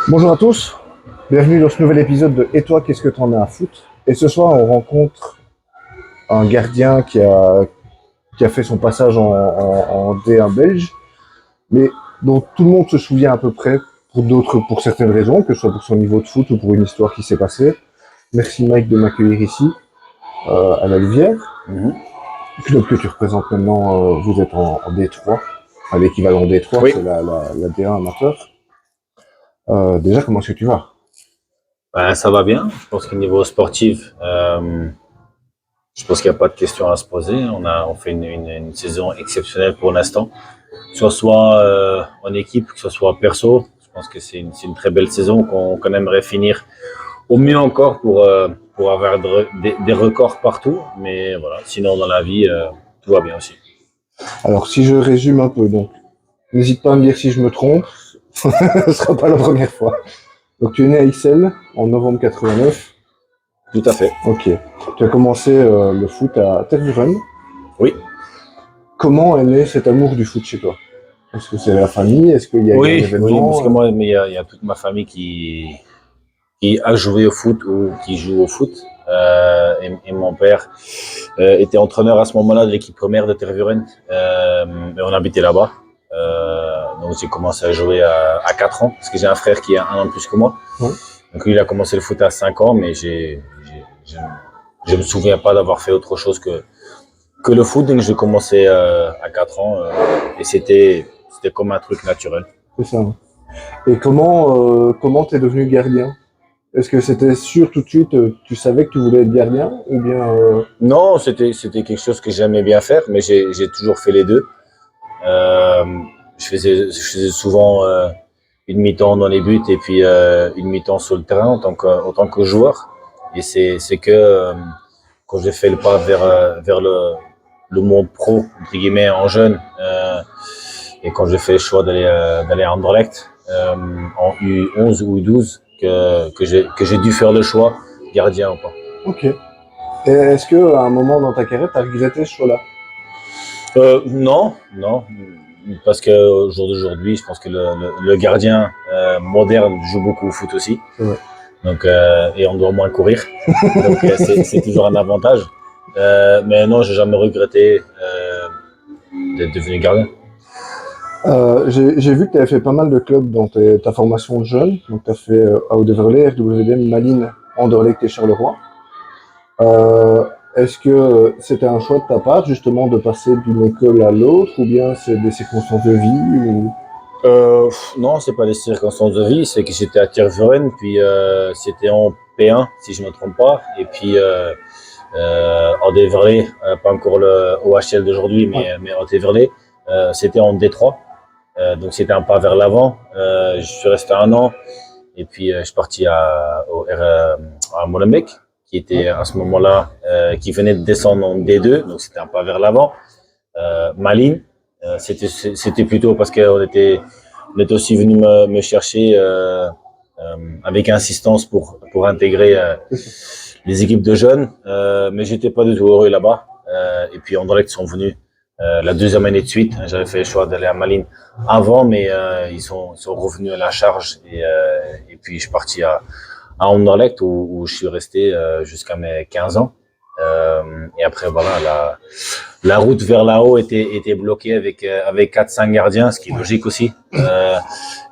Bonjour à tous, bienvenue dans ce nouvel épisode de Et toi, qu'est-ce que t'en as à foutre? Et ce soir, on rencontre un gardien qui a fait son passage en D1 belge, mais dont tout le monde se souvient à peu près pour certaines raisons, que ce soit pour son niveau de foot ou pour une histoire qui s'est passée. Merci Mike de m'accueillir ici, à la Louvière. Le club que tu représentes maintenant, vous êtes en D3, à l'équivalent D3, Oui. c'est la D1 amateur. Déjà, comment est-ce que tu vas? Ben, ça va bien. Je pense qu'au niveau sportif, je pense qu'il n'y a pas de questions à se poser. On fait une saison exceptionnelle pour l'instant. Que ce soit en équipe, que ce soit perso. Je pense que c'est une très belle saison qu'on aimerait finir au mieux encore pour avoir des records partout. Mais voilà, sinon dans la vie, tout va bien aussi. Alors, si je résume un peu, donc, n'hésite pas à me dire si je me trompe, ce ne sera pas la première fois. Donc, tu es né à Ixelles en novembre 89. Tout à fait. Ok. Tu as commencé le foot à Tervuren. Oui. Comment est né cet amour du foot chez toi? Est-ce que c'est la famille? Est-ce qu'il y a eu un Oui, événement? parce que moi, mais il y a toute ma famille qui a joué au foot ou qui joue au foot. Et mon père était entraîneur à ce moment-là de l'équipe première de Tervuren. Et on habitait là-bas. Donc j'ai commencé à jouer à 4 ans, parce que j'ai un frère qui a 1 an de plus que moi. Ouais. Donc lui, il a commencé le foot à 5 ans, mais je me souviens pas d'avoir fait autre chose que le foot. Donc j'ai commencé à 4 ans et c'était comme un truc naturel. C'est ça. Et comment t'es devenu gardien? Est-ce que c'était sûr tout de suite, tu savais que tu voulais être gardien? Ou bien Non, c'était quelque chose que j'aimais bien faire, mais j'ai toujours fait les deux. Euh, je faisais souvent une mi-temps dans les buts et puis une mi-temps sur le terrain en tant que joueur. Et c'est que quand j'ai fait le pas vers le monde pro, entre guillemets, en jeune, et quand j'ai fait le choix d'aller à Anderlecht en U11 ou U12, que j'ai dû faire le choix, gardien ou pas. ok. Et est-ce que à un moment dans ta carrière, tu as regretté ce choix-là? Non, parce que au jour d'aujourd'hui, je pense que le gardien moderne joue beaucoup au foot aussi. Ouais. Donc, et on doit moins courir. Donc, c'est toujours un avantage. Mais non, j'ai jamais regretté d'être devenu gardien. J'ai vu que tu avais fait pas mal de clubs dans ta formation de jeune. Donc, tu as fait Audeverlé, RWDM, Malines, Anderlecht et Charleroi. Est-ce que c'était un choix de ta part, justement, de passer d'une école à l'autre, ou bien c'est des circonstances de vie ou... Non, c'est pas des circonstances de vie, c'est que j'étais à Tervuren, puis c'était en P1, si je me trompe pas, et puis en Déverlé, pas encore le OHL d'aujourd'hui, mais en Déverlé, c'était en D3. Donc c'était un pas vers l'avant. Je suis resté 1 an et puis je suis parti à Molenbeek, qui était à ce moment-là, qui venait de descendre en D2, donc c'était un pas vers l'avant. Malines, c'était plutôt parce qu'on était aussi venu me chercher avec insistance pour intégrer les équipes de jeunes, mais j'étais pas du tout heureux là-bas. Et puis Anderlecht sont venus la deuxième année de suite. J'avais fait le choix d'aller à Malines avant, mais ils sont revenus à la charge et puis je suis parti à Anderlecht où je suis resté jusqu'à mes 15 ans. Et après voilà, la route vers là-haut était bloquée avec 4-5 gardiens, ce qui est logique aussi.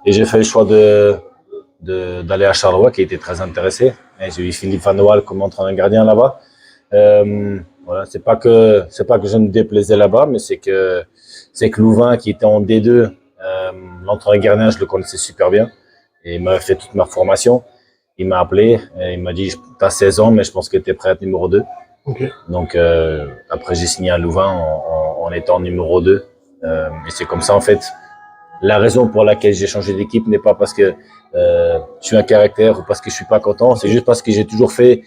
Et j'ai fait le choix d'aller à Charleroi, qui était très intéressé. Et j'ai eu Philippe Van Waal comme entraîneur gardien là-bas. Voilà, c'est pas que je me déplaisais là-bas, mais c'est que Louvain, qui était en D2, l'entraîneur gardien, je le connaissais super bien et il m'a fait toute ma formation. Il m'a appelé et il m'a dit: t'as 16 ans, mais je pense que t'es prêt à être numéro 2. Okay. Donc après j'ai signé à Louvain en étant numéro 2. Et c'est comme ça, en fait. La raison pour laquelle j'ai changé d'équipe n'est pas parce que je suis un caractère ou parce que je suis pas content, c'est juste parce que j'ai toujours fait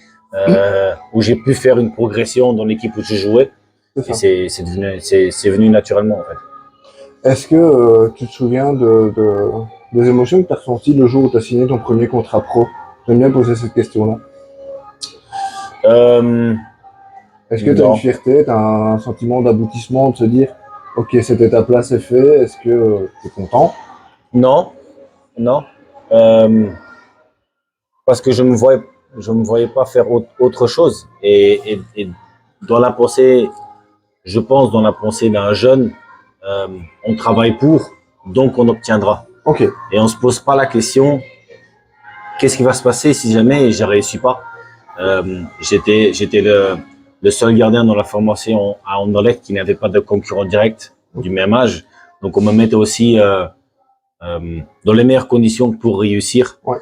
où j'ai pu faire une progression dans l'équipe où je jouais. Et c'est venu naturellement, en fait. Est-ce que tu te souviens des émotions que tu as ressenties le jour où tu as signé ton premier contrat pro? J'aime bien poser cette question-là. Est-ce que tu as une fierté, tu as un sentiment d'aboutissement, de se dire ok, cette étape-là c'est fait, est-ce que tu es content? Non, non. Parce que je me voyais pas faire autre chose. Et dans la pensée, je pense dans la pensée d'un jeune, on travaille pour, donc on obtiendra. Ok. Et on se pose pas la question, qu'est-ce qui va se passer si jamais je réussis pas. J'étais le seul gardien dans la formation à Anderlecht qui n'avait pas de concurrent direct du même âge. Donc on me mettait aussi dans les meilleures conditions pour réussir. Ouais.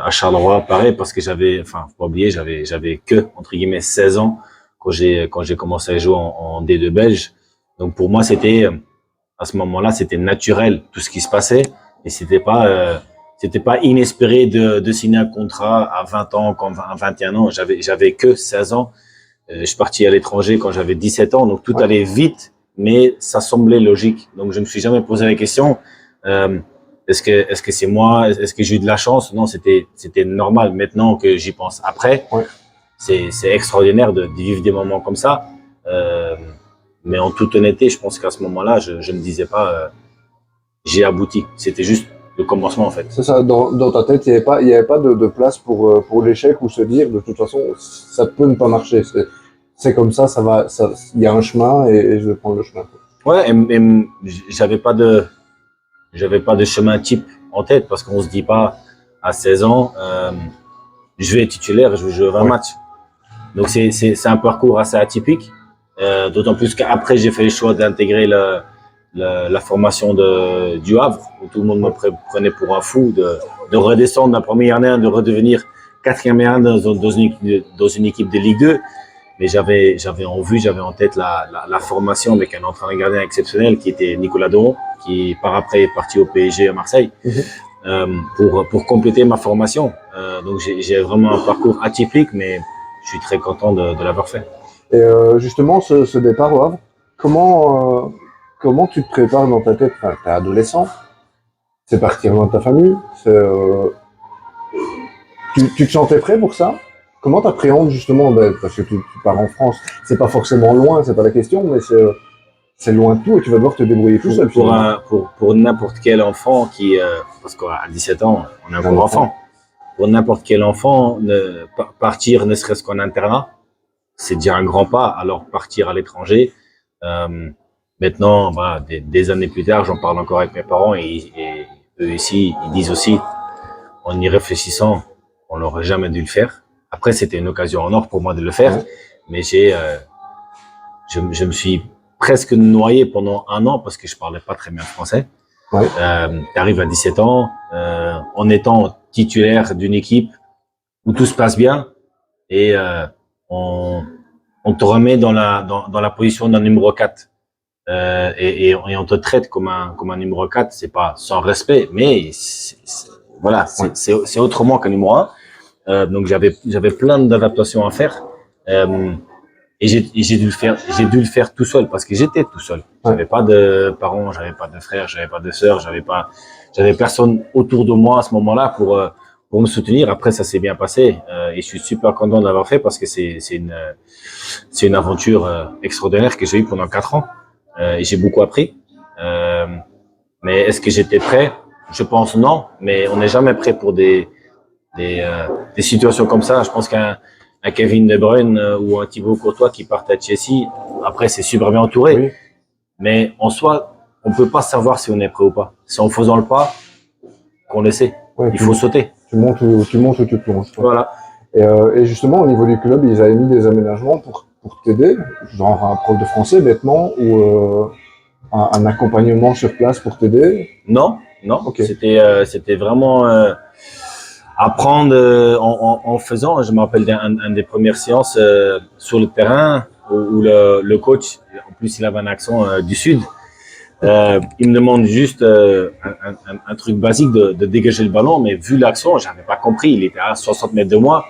À Charleroi, pareil, parce que faut pas oublier, j'avais que, entre guillemets, 16 ans quand j'ai commencé à jouer en D2 belge. Donc pour moi, à ce moment-là, c'était naturel, tout ce qui se passait. Et c'était pas inespéré de signer un contrat à 20 ans, à 21 ans. J'avais que 16 ans. Je suis parti à l'étranger quand j'avais 17 ans. Donc tout allait vite, mais ça semblait logique. Donc je me suis jamais posé la question, est-ce que c'est moi? Est-ce que j'ai eu de la chance? Non, c'était normal. Maintenant que j'y pense après, c'est extraordinaire de vivre des moments comme ça. Mais en toute honnêteté, je pense qu'à ce moment-là, je ne me disais pas j'ai abouti. C'était juste le commencement en fait. C'est ça, dans ta tête, il n'y avait pas de place pour l'échec ou se dire de toute façon, ça peut ne pas marcher. C'est comme ça, il y a un chemin et je vais prendre le chemin. Ouais, et j'avais pas de chemin type en tête parce qu'on se dit pas à 16 ans, je vais être titulaire, je vais jouer 20 matchs. Donc c'est un parcours assez atypique, d'autant plus qu'après j'ai fait le choix d'intégrer la formation du Havre où tout le monde me prenait pour un fou, de redescendre d'un premier année, de redevenir quatrième année dans une équipe de Ligue 2. Mais j'avais en tête la formation avec un entraîneur gardien exceptionnel qui était Nicolas Doron, qui par après est parti au PSG à Marseille, pour compléter ma formation. Donc j'ai vraiment un parcours atypique, mais je suis très content de l'avoir fait. Et justement, ce départ au Havre, comment tu te prépares dans ta tête? Enfin, t'es adolescent, c'est partir loin de ta famille, tu te sentais prêt pour ça? Comment t'appréhendes justement, parce que tu pars en France, c'est pas forcément loin, c'est pas la question, mais c'est loin de tout et tu vas devoir te débrouiller tout seul. Pour n'importe quel enfant parce qu'à 17 ans, on est encore enfant. Pour n'importe quel enfant, partir ne serait-ce qu'en internat, c'est déjà un grand pas. Alors partir à l'étranger, maintenant, des années plus tard, j'en parle encore avec mes parents et eux ici, ils disent aussi, en y réfléchissant, on n'aurait jamais dû le faire. Après, c'était une occasion en or pour moi de le faire, mais je me suis presque noyé pendant un an parce que je parlais pas très bien français. Tu arrives à 17 ans, en étant titulaire d'une équipe où tout se passe bien et on te remet dans la position d'un numéro 4 et on te traite comme un numéro 4. C'est pas sans respect, mais c'est autrement qu'un numéro 1. Donc j'avais plein d'adaptations à faire et j'ai dû le faire tout seul parce que j'étais tout seul. J'avais pas de parents, j'avais pas de frères, j'avais pas de sœurs, j'avais personne autour de moi à ce moment-là pour me soutenir. Après ça s'est bien passé et je suis super content de l'avoir fait parce que c'est une aventure extraordinaire que j'ai eue pendant 4 ans et j'ai beaucoup appris. Mais est-ce que j'étais prêt? Je pense non, mais on n'est jamais prêt pour des situations comme ça. Je pense qu'un Kevin De Bruyne ou un Thibaut Courtois qui partent à Chelsea, après c'est super bien entouré. Oui. Mais en soi, on peut pas savoir si on est prêt ou pas. C'est en faisant le pas qu'on le sait. Il faut sauter. Tu montes ou tu plonges. Voilà. Et justement, au niveau du club, ils avaient mis des aménagements pour t'aider, genre un prof de français bêtement ou un accompagnement sur place pour t'aider? Non. Okay. C'était vraiment apprendre en faisant. Je me rappelle d'une des premières séances sur le terrain où le coach, en plus il avait un accent du sud, il me demande juste un truc basique de dégager le ballon, mais vu l'accent, j'avais pas compris. Il était à 60 mètres de moi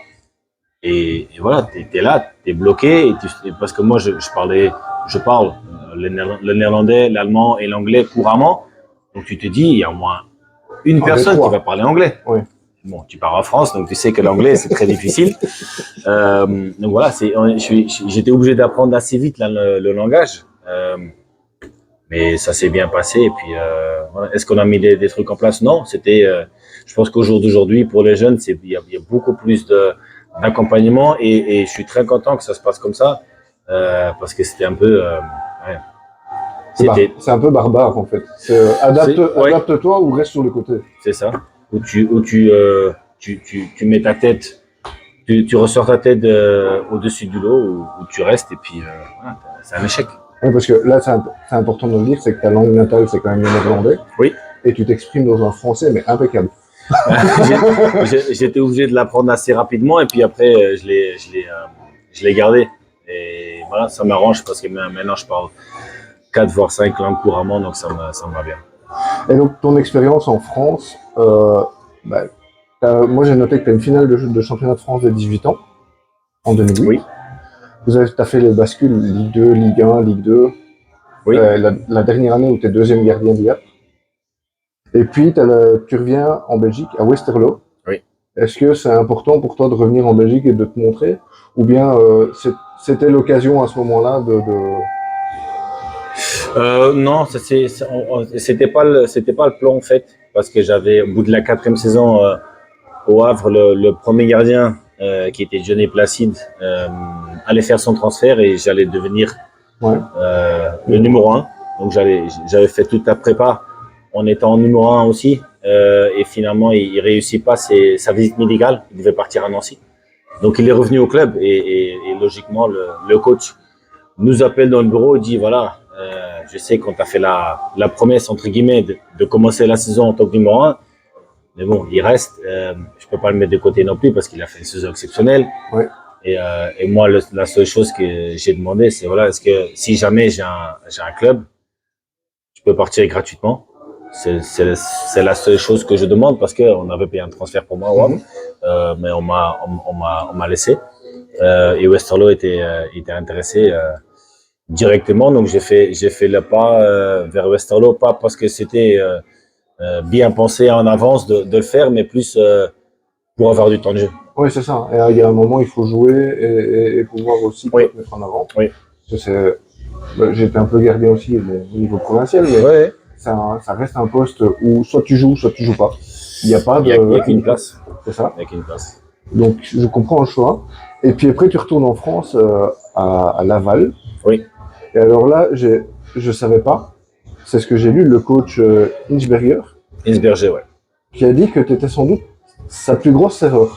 et voilà, t'es là, t'es bloqué parce que moi je parle le néerlandais, l'allemand et l'anglais couramment. Donc tu te dis, il y a au moins une personne qui va parler anglais. Oui. Bon, tu pars en France, donc tu sais que l'anglais c'est très difficile. Donc voilà, j'étais obligé d'apprendre assez vite le langage, mais ça s'est bien passé. Et puis voilà. Est-ce qu'on a mis des trucs en place? Non, je je pense qu'au jour d'aujourd'hui, pour les jeunes, il y a beaucoup plus d'accompagnement et je suis très content que ça se passe comme ça parce que c'était un peu. Ouais, c'est un peu barbare en fait. Adapte-toi ou reste sur le côté. C'est ça. Où tu mets ta tête, tu ressors ta tête au-dessus du lot, où tu restes et puis voilà, c'est un échec. Oui, parce que là, c'est important de le dire, c'est que ta langue natale, c'est quand même le néerlandais. Oui. Et tu t'exprimes dans un français, mais impeccable. J'étais obligé de l'apprendre assez rapidement et puis après, je l'ai gardé. Et voilà, ça m'arrange parce que maintenant, je parle 4 voire 5 langues couramment, donc ça me va bien. Et donc, ton expérience en France, moi j'ai noté que tu as une finale de championnat de France de 18 ans, en 2008. Oui. Tu as fait les bascules Ligue 2, Ligue 1, Ligue 2. Oui. La dernière année où tu es deuxième gardien d'IA. Et puis, tu reviens en Belgique, à Westerlo. Oui. Est-ce que c'est important pour toi de revenir en Belgique et de te montrer? Ou bien c'était l'occasion à ce moment-là Non, c'était pas le plan en fait, parce que j'avais au bout de la 4e saison au Havre, le premier gardien qui était Johnny Placide allait faire son transfert et j'allais devenir le numéro 1. Donc j'avais fait toute la prépa en étant numéro 1 aussi et finalement il réussit pas sa visite médicale, il devait partir à Nancy. Donc il est revenu au club et logiquement le coach nous appelle dans le bureau et dit voilà, je sais qu'on t'a fait la promesse entre guillemets de commencer la saison en tant que numéro 1, mais bon, il reste, je peux pas le mettre de côté non plus parce qu'il a fait une saison exceptionnelle. Ouais. Et moi, la seule chose que j'ai demandé, c'est voilà, est-ce que si jamais j'ai un club, je peux partir gratuitement. C'est la seule chose que je demande parce qu'on avait payé un transfert pour moi, mais on m'a laissé. Et Westerlo était intéressé directement, donc j'ai fait le pas vers Westerlo, pas parce que c'était bien pensé en avance de le faire, mais plus pour avoir du temps de jeu. Oui, c'est ça. Et il y a un moment, il faut jouer et pouvoir aussi te mettre en avant. Oui. J'étais un peu gardien aussi au niveau provincial, mais ça reste un poste où soit tu joues pas. Il n'y a pas de. Il n'y a qu'une place. C'est ça. Il n'y a qu'une place. Donc, je comprends le choix. Et puis après, tu retournes en France, à Laval. Oui. Et alors là, je savais pas. C'est ce que j'ai lu, le coach Inchberger. Inchberger, ouais. Qui a dit que tu étais sans doute sa plus grosse erreur.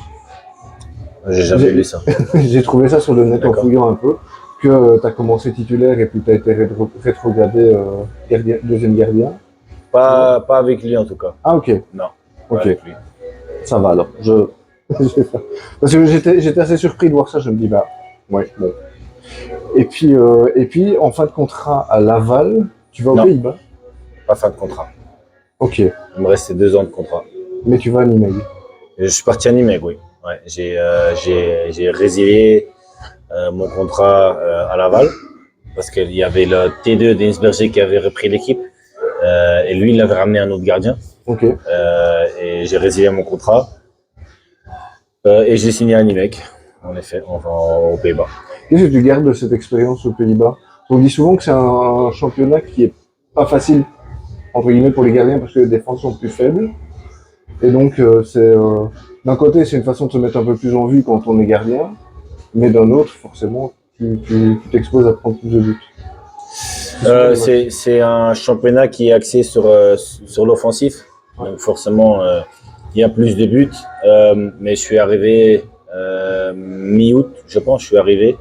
J'ai jamais lu ça. J'ai trouvé ça sur le net en fouillant un peu, que tu as commencé titulaire et puis tu as été rétrogradé deuxième gardien. Pas avec lui en tout cas. Ah ok. Non. Ok. Avec lui. Ça va alors. Parce que j'étais assez surpris de voir ça, je me dis bah ouais bon. Et puis en fin de contrat à Laval, tu vas aux Pays-Bas? Pas fin de contrat. Ok. Il me restait 2 ans de contrat. Mais tu vas à Nimègue? Je suis parti à Nimègue, oui. Ouais, j'ai résilié mon contrat à Laval parce qu'il y avait le T2 d'Inchberger qui avait repris l'équipe et lui il avait ramené un autre gardien. Ok. Et j'ai résilié mon contrat et j'ai signé à Nimègue, en effet, aux Pays-Bas. Qu'est-ce que tu gardes de cette expérience aux Pays-Bas? On dit souvent que c'est un championnat qui est pas facile entre guillemets pour les gardiens parce que les défenses sont plus faibles. Et donc d'un côté c'est une façon de se mettre un peu plus en vue quand on est gardien, mais d'un autre forcément tu t'exposes à prendre plus de buts. C'est un championnat qui est axé sur l'offensif, donc forcément il y a plus de buts, mais je suis arrivé mi-août, je pense, je suis arrivé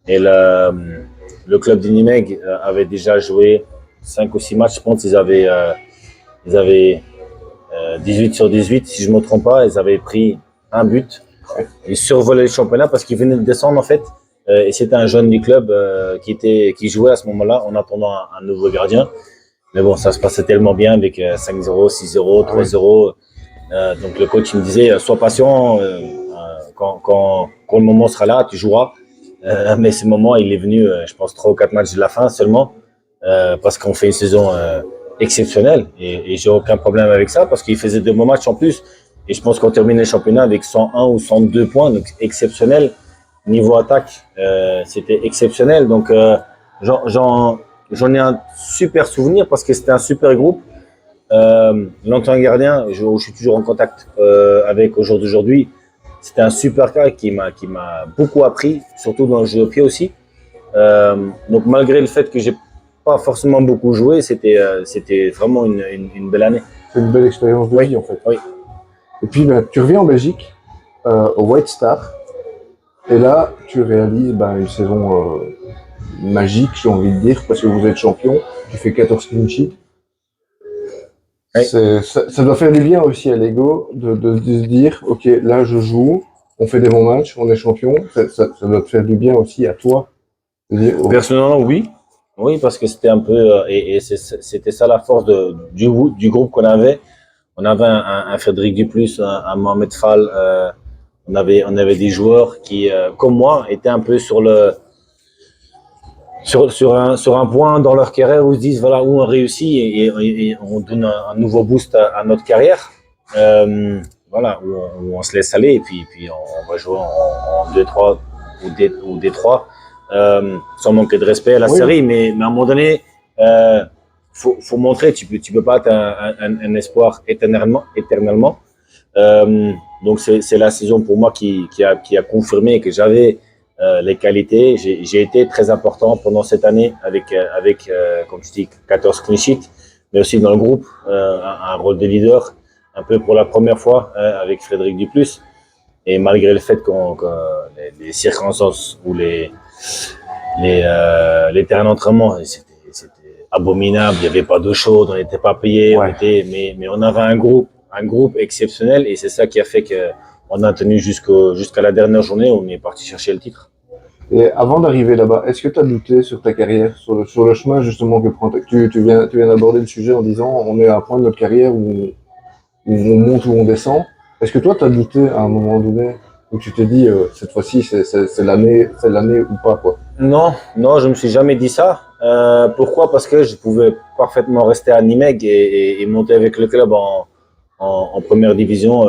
et le club de Nimègue avait déjà joué 5 ou 6 matchs, je pense qu'ils avaient 18 sur 18, si je ne me trompe pas, ils avaient pris un but. Ils survolaient le championnat parce qu'ils venaient de descendre en fait. Et c'était un jeune du club qui jouait à ce moment-là en attendant un nouveau gardien. Mais bon, ça se passait tellement bien avec 5-0, 6-0, 3-0. Donc le coach me disait, sois patient, quand le moment sera là, tu joueras. Mais ce moment, il est venu, je pense, 3 ou 4 matchs de la fin seulement, parce qu'on fait une saison exceptionnelle et j'ai aucun problème avec ça parce qu'il faisait de bons matchs en plus et je pense qu'on termine le championnat avec 101 ou 102 points, donc exceptionnel. Niveau attaque, c'était exceptionnel, donc j'en ai un super souvenir parce que c'était un super groupe L'ancien gardien, je suis toujours en contact avec au jour d'aujourd'hui. C'était un super gars qui m'a beaucoup appris, surtout dans le jeu au pied aussi. Donc malgré le fait que j'ai pas forcément beaucoup joué, c'était vraiment une belle année. C'est une belle expérience de vie en fait. Oui. Et puis tu reviens en Belgique, au White Star, et là tu réalises une saison magique, j'ai envie de dire, parce que vous êtes champion, tu fais 14 clean sheets. Oui. Ça doit faire du bien aussi à l'ego de se dire, ok, là je joue, on fait des bons matchs, on est champion. Ça doit te faire du bien aussi à toi. De dire, oh. Personnellement, oui. Oui, parce que c'était un peu, c'était ça la force du groupe qu'on avait. On avait un Frédéric Duplus, un Mohamed Fall, on avait des joueurs qui, comme moi, étaient un peu sur un point dans leur carrière où ils se disent voilà où on réussit et on donne un nouveau boost à notre carrière. Voilà, où on se laisse aller et puis on va jouer en 2-3 ou D3 sans manquer de respect à la série, mais à un moment donné, faut montrer, tu peux pas être un espoir éternellement. Donc c'est la saison pour moi qui a confirmé que j'avais les qualités. J'ai été très important pendant cette année avec comme tu dis, 14 clean sheets, mais aussi dans le groupe, un rôle de leader, un peu pour la première fois avec Frédéric Duplus. Et malgré le fait que les circonstances ou les terrains d'entraînement, c'était abominable, il n'y avait pas d'eau chaude, on n'était pas payé, mais on avait un groupe exceptionnel et c'est ça qui a fait qu'on a tenu jusqu'à la dernière journée où on est parti chercher le titre. Et avant d'arriver là-bas, est-ce que tu as douté sur ta carrière, sur le chemin justement que prend tu viens d'aborder le sujet en disant on est à un point de notre carrière où on monte ou on descend. Est-ce que toi tu as douté à un moment donné où tu t'es dit cette fois-ci c'est l'année ou pas quoi? Non, je me suis jamais dit ça. Pourquoi? Parce que je pouvais parfaitement rester à Nimeg et monter avec le club en première division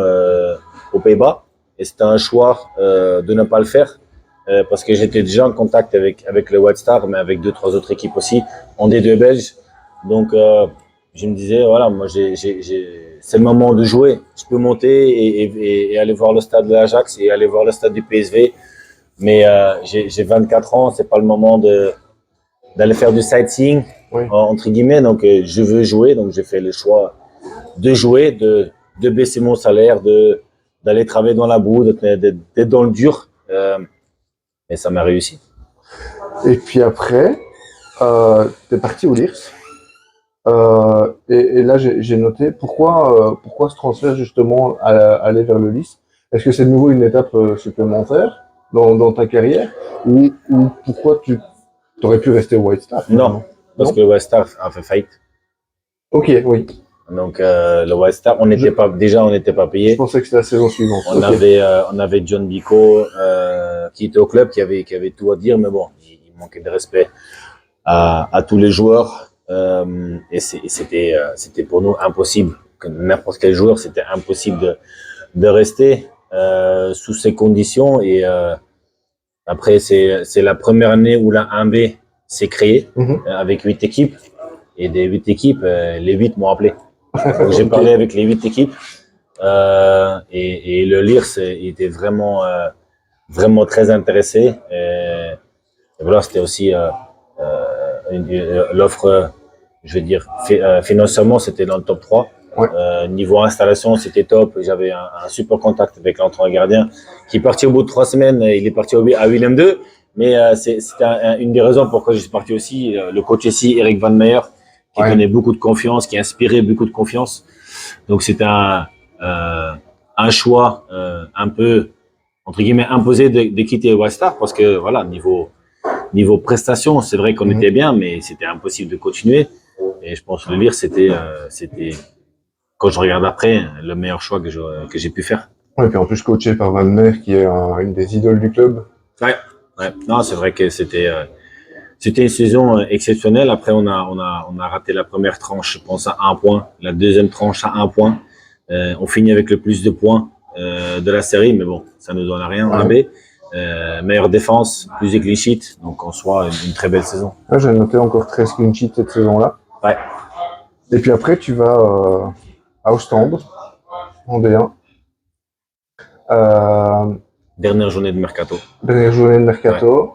aux Pays-Bas. Et c'était un choix de ne pas le faire parce que j'étais déjà en contact avec le White Star, mais avec 2-3 autres équipes aussi en D2 belge. Donc je me disais voilà, moi c'est le moment de jouer. Je peux monter et aller voir le stade de l'Ajax et aller voir le stade du PSV. Mais j'ai 24 ans, c'est pas le moment d'aller faire du sightseeing, entre guillemets. Donc, je veux jouer. Donc, j'ai fait le choix de jouer, de baisser mon salaire, d'aller travailler dans la boue, d'être dans le dur. Et ça m'a réussi. Et puis après, tu es parti au LIRS. Et là, j'ai noté pourquoi ce transfert justement aller vers le LIRS. Est-ce que c'est de nouveau une étape supplémentaire dans ta carrière ou pourquoi tu aurais pu rester au White Star? Non, parce que le White Star a fait faillite. Ok, oui. Donc le White Star, on n'était pas payé. Je pensais que c'était la saison suivante. On avait John Bico qui était au club, qui avait tout à dire, mais bon, il manquait de respect à tous les joueurs et c'était pour nous impossible. Que n'importe quel joueur, c'était impossible de rester sous ces conditions et après c'est la première année où la 1B s'est créée avec 8 équipes et des 8 équipes, les 8 m'ont appelé. Donc, j'ai parlé avec les 8 équipes et le LIRS était vraiment très intéressé et voilà, c'était aussi l'offre, je veux dire financièrement c'était dans le top 3. Niveau installation, c'était top. J'avais un super contact avec l'entraîneur gardien qui est parti au bout de 3 semaines. Il est parti à Willem II. Mais c'était une des raisons pourquoi je suis parti aussi. Le coach ici, Eric Van Meyer, qui donnait beaucoup de confiance, qui inspirait beaucoup de confiance. Donc c'était un choix un peu, entre guillemets, imposé de quitter White Star parce que voilà, niveau prestation, c'est vrai qu'on était bien, mais c'était impossible de continuer. Et je pense que le LIRS, c'était quand je regarde après, le meilleur choix que j'ai pu faire. Ouais, et puis en plus coaché par Van Meer, qui est une des idoles du club. Ouais. Non, c'est vrai que c'était une saison exceptionnelle. Après, on a raté la première tranche, je pense, à 1 point. La deuxième tranche à 1 point. On finit avec le plus de points de la série, mais bon, ça ne nous donne rien en B. Meilleure défense, plus de clean sheets, donc en soi, une très belle saison. J'ai noté encore 13 clean sheets cette saison-là. Ouais. Et puis après, tu vas à Ostende, en D1. Dernière journée de mercato. Dernière journée de mercato.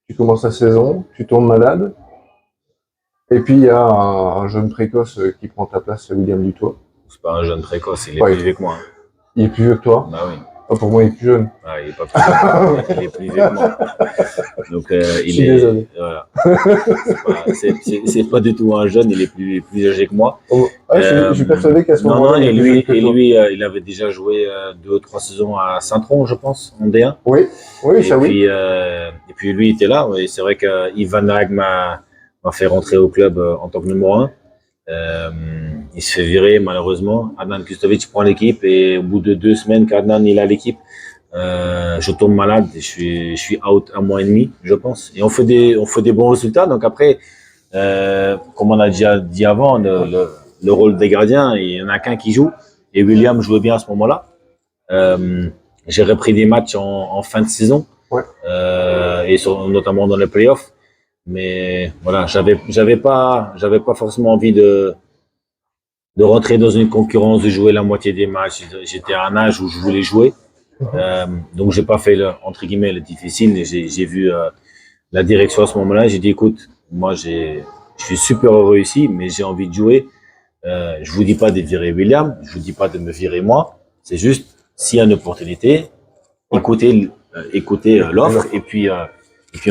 Tu commences la saison, tu tombes malade. Et puis il y a un jeune précoce qui prend ta place, William Dutoit. C'est pas un jeune précoce, il est plus vieux que moi. Il est plus vieux que toi? Bah oui. Oh, pour moi, il est plus jeune. Ah, il est pas plus jeune. Il est plus vieux que moi. Donc, il est. Désolé. Voilà. C'est pas du tout un jeune, il est plus âgé que moi. Oh. Ah, je suis persuadé qu'à ce moment-là. Non, et lui, il avait déjà joué 2 ou 3 saisons à Saint-Tron, je pense, en D1. Oui, oui, ça oui. Et puis lui, il était là. Et c'est vrai que Yves Van Hag m'a fait rentrer au club en tant que numéro 1. Il se fait virer malheureusement. Adnan Kustovic prend l'équipe et au bout de 2 semaines qu'Adnan il a l'équipe, je tombe malade et je suis out 1 mois et demi, je pense. Et on fait des bons résultats. Donc après, comme on a déjà dit avant, le rôle des gardiens, il y en a qu'un qui joue. Et William jouait bien à ce moment-là. J'ai repris des matchs en fin de saison, et notamment dans les playoffs. Mais voilà, j'avais pas forcément envie de rentrer dans une concurrence, de jouer la moitié des matchs. J'étais à un âge où je voulais jouer, donc j'ai pas fait entre guillemets le difficile. J'ai vu la direction à ce moment-là. J'ai dit écoute, moi je suis super heureux ici, mais j'ai envie de jouer. Je vous dis pas de virer William, je vous dis pas de me virer moi. C'est juste s'il y a une opportunité, écoutez l'offre et puis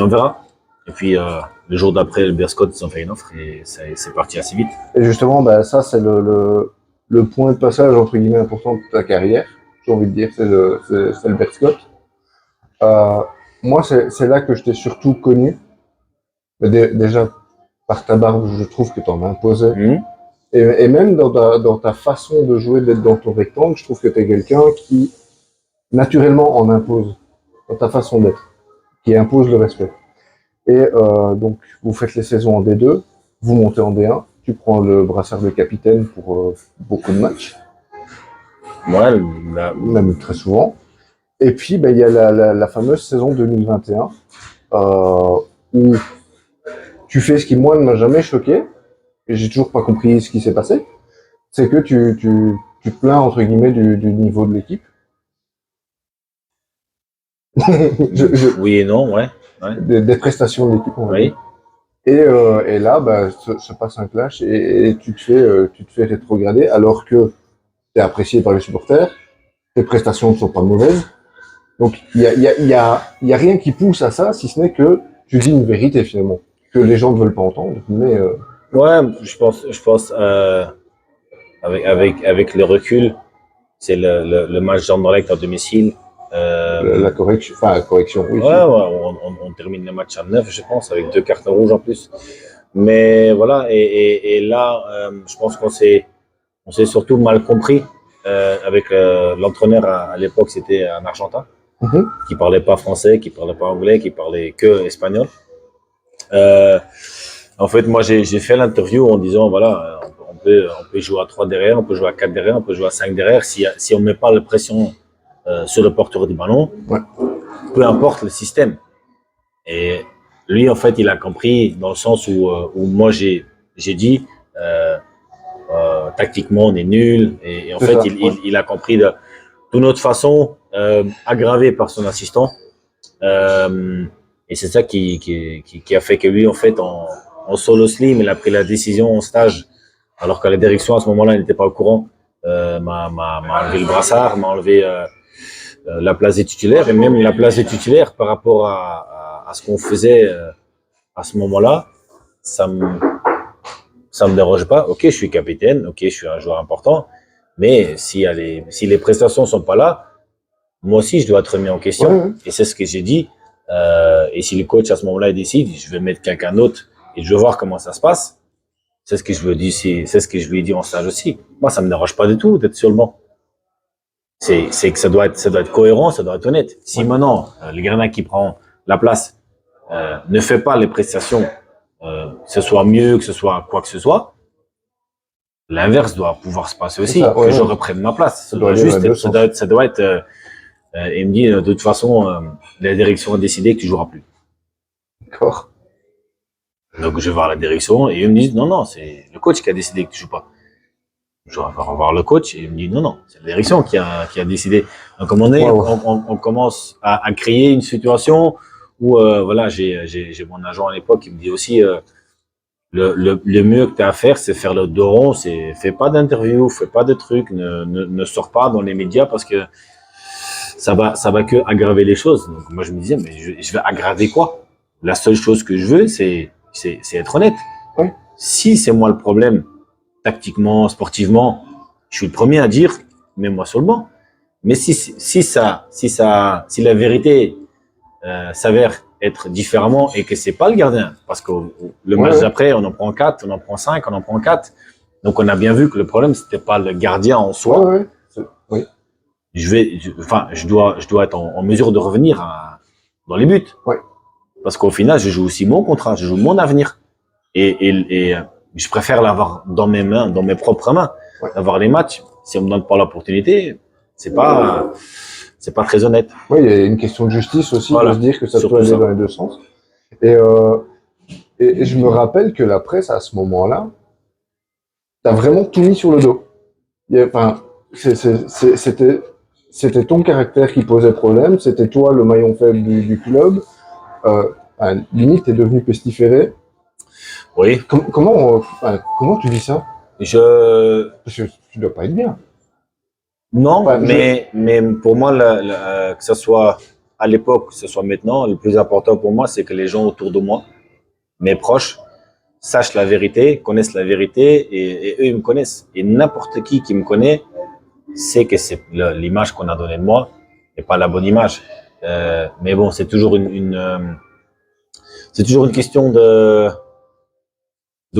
on verra. Et puis, le jour d'après, le Berscott, ils ont fait une offre et c'est parti assez vite. Et justement, ça, c'est le point de passage, entre guillemets, important de ta carrière. J'ai envie de dire, c'est le Berscott. Moi, c'est là que je t'ai surtout connu. Déjà, par ta barbe, je trouve que tu en imposais. Et même dans ta façon de jouer, d'être dans ton rectangle, je trouve que tu es quelqu'un qui, naturellement, en impose. Dans ta façon d'être. Qui impose le respect. Et donc, vous faites les saisons en D2, vous montez en D1, tu prends le brassard de capitaine pour beaucoup de matchs. Ouais, même très souvent. Et puis, il y a la fameuse saison 2021, où tu fais ce qui, moi, ne m'a jamais choqué, et j'ai toujours pas compris ce qui s'est passé, c'est que tu te plains, entre guillemets, du niveau de l'équipe. Oui et non, ouais. Des prestations de l'équipe, on va dire. Et là, se passe un clash et tu te fais rétrograder alors que tu es apprécié par les supporters, tes prestations ne sont pas mauvaises. Donc il y a rien qui pousse à ça, si ce n'est que tu dis une vérité finalement, que les gens ne veulent pas entendre. Mais ouais, je pense avec le recul, c'est le match d'Anderlecht à domicile. La correction, oui. Ouais, on termine le match à 9, je pense, avec 2 cartons rouges en plus. Mais voilà, et là, je pense qu'on s'est surtout mal compris avec l'entraîneur à l'époque, c'était un Argentin, qui parlait pas français, qui parlait pas anglais, qui parlait que espagnol. En fait, moi, j'ai fait l'interview en disant, voilà, on peut jouer à 3 derrière, on peut jouer à 4 derrière, on peut jouer à 5 derrière, si on met pas la pression sur le porteur du ballon, peu importe le système. Et lui, en fait, il a compris dans le sens où moi, j'ai dit, tactiquement, on est nul. Et en fait, il a compris de notre façon, aggravée par son assistant. Et c'est ça qui a fait que lui, en fait, en solo slim, il a pris la décision en stage, alors que la direction, à ce moment-là, n'était pas au courant. M'a enlevé le brassard, m'a enlevé la place des titulaires, et même la place des titulaires par rapport à ce qu'on faisait à ce moment-là, ça me dérange pas. Ok, je suis capitaine, ok, je suis un joueur important, mais si les prestations sont pas là, moi aussi je dois être mis en question. Et c'est ce que j'ai dit. Et si le coach à ce moment-là décide, je vais mettre quelqu'un d'autre et je vais voir comment ça se passe. C'est ce que je lui ai dit en stage aussi. Moi, ça me dérange pas du tout d'être sur le banc. C'est que ça doit être cohérent, ça doit être honnête. Si maintenant le gardien qui prend la place ne fait pas les prestations, que ce soit mieux, que ce soit quoi que ce soit, l'inverse doit pouvoir se passer aussi, que je reprenne ma place. Ça doit être il me dit de toute façon la direction a décidé que tu joueras plus. D'accord. Donc je vais voir la direction et eux me disent non, c'est le coach qui a décidé que tu joues pas. Je vais voir le coach et il me dit non, c'est la direction qui a décidé. Donc à un moment donné, on commence à créer une situation où voilà, j'ai mon agent à l'époque qui me dit aussi le mieux que tu as à faire, c'est faire le dos rond, fais pas d'interview, fais pas de trucs, ne sors pas dans les médias parce que ça va que aggraver les choses. Donc moi je me disais mais je vais aggraver quoi? La seule chose que je veux, c'est être honnête. Oui. Si c'est moi le problème, tactiquement, sportivement, je suis le premier à dire mets-moi sur le banc. Mais si la vérité s'avère être différemment et que c'est pas le gardien, parce que le match d'après, on en prend 4, on en prend 5, on en prend 4. Donc on a bien vu que le problème c'était pas le gardien en soi. Oui. Je dois être en mesure de revenir dans les buts. Oui. Parce qu'au final, je joue aussi mon contrat, je joue mon avenir. Et je préfère l'avoir dans mes mains, dans mes propres mains, d'avoir les matchs. Si on me donne pas l'opportunité, c'est pas très honnête. Oui, il y a une question de justice aussi, de se dire que ça peut aller dans les deux sens. Et je me rappelle que la presse, à ce moment-là, t'as vraiment tout mis sur le dos. C'était ton caractère qui posait problème, c'était toi le maillon faible du club. Limite, t'es devenu pestiféré. Oui. Comment tu dis ça? Parce que tu dois pas être bien. Non, mais pour moi, que ce soit à l'époque, que ce soit maintenant, le plus important pour moi, c'est que les gens autour de moi, mes proches, sachent la vérité, connaissent la vérité et eux, ils me connaissent. Et n'importe qui me connaît sait que c'est l'image qu'on a donnée de moi n'est pas la bonne image. Mais bon, c'est toujours c'est toujours une question de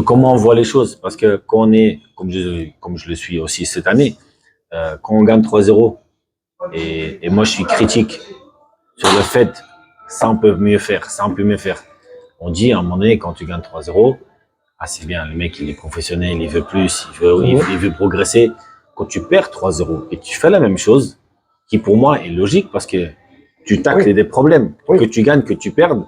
comment on voit les choses. Parce que quand on est, comme je le suis aussi cette année, quand on gagne 3-0, et moi je suis critique sur le fait ça on peut mieux faire, ça on peut mieux faire. On dit à un moment donné, quand tu gagnes 3-0, c'est bien, le mec il est professionnel, il veut plus, il veut progresser. Quand tu perds 3-0 et tu fais la même chose, qui pour moi est logique parce que tu tacles des problèmes, que tu gagnes, que tu perdes,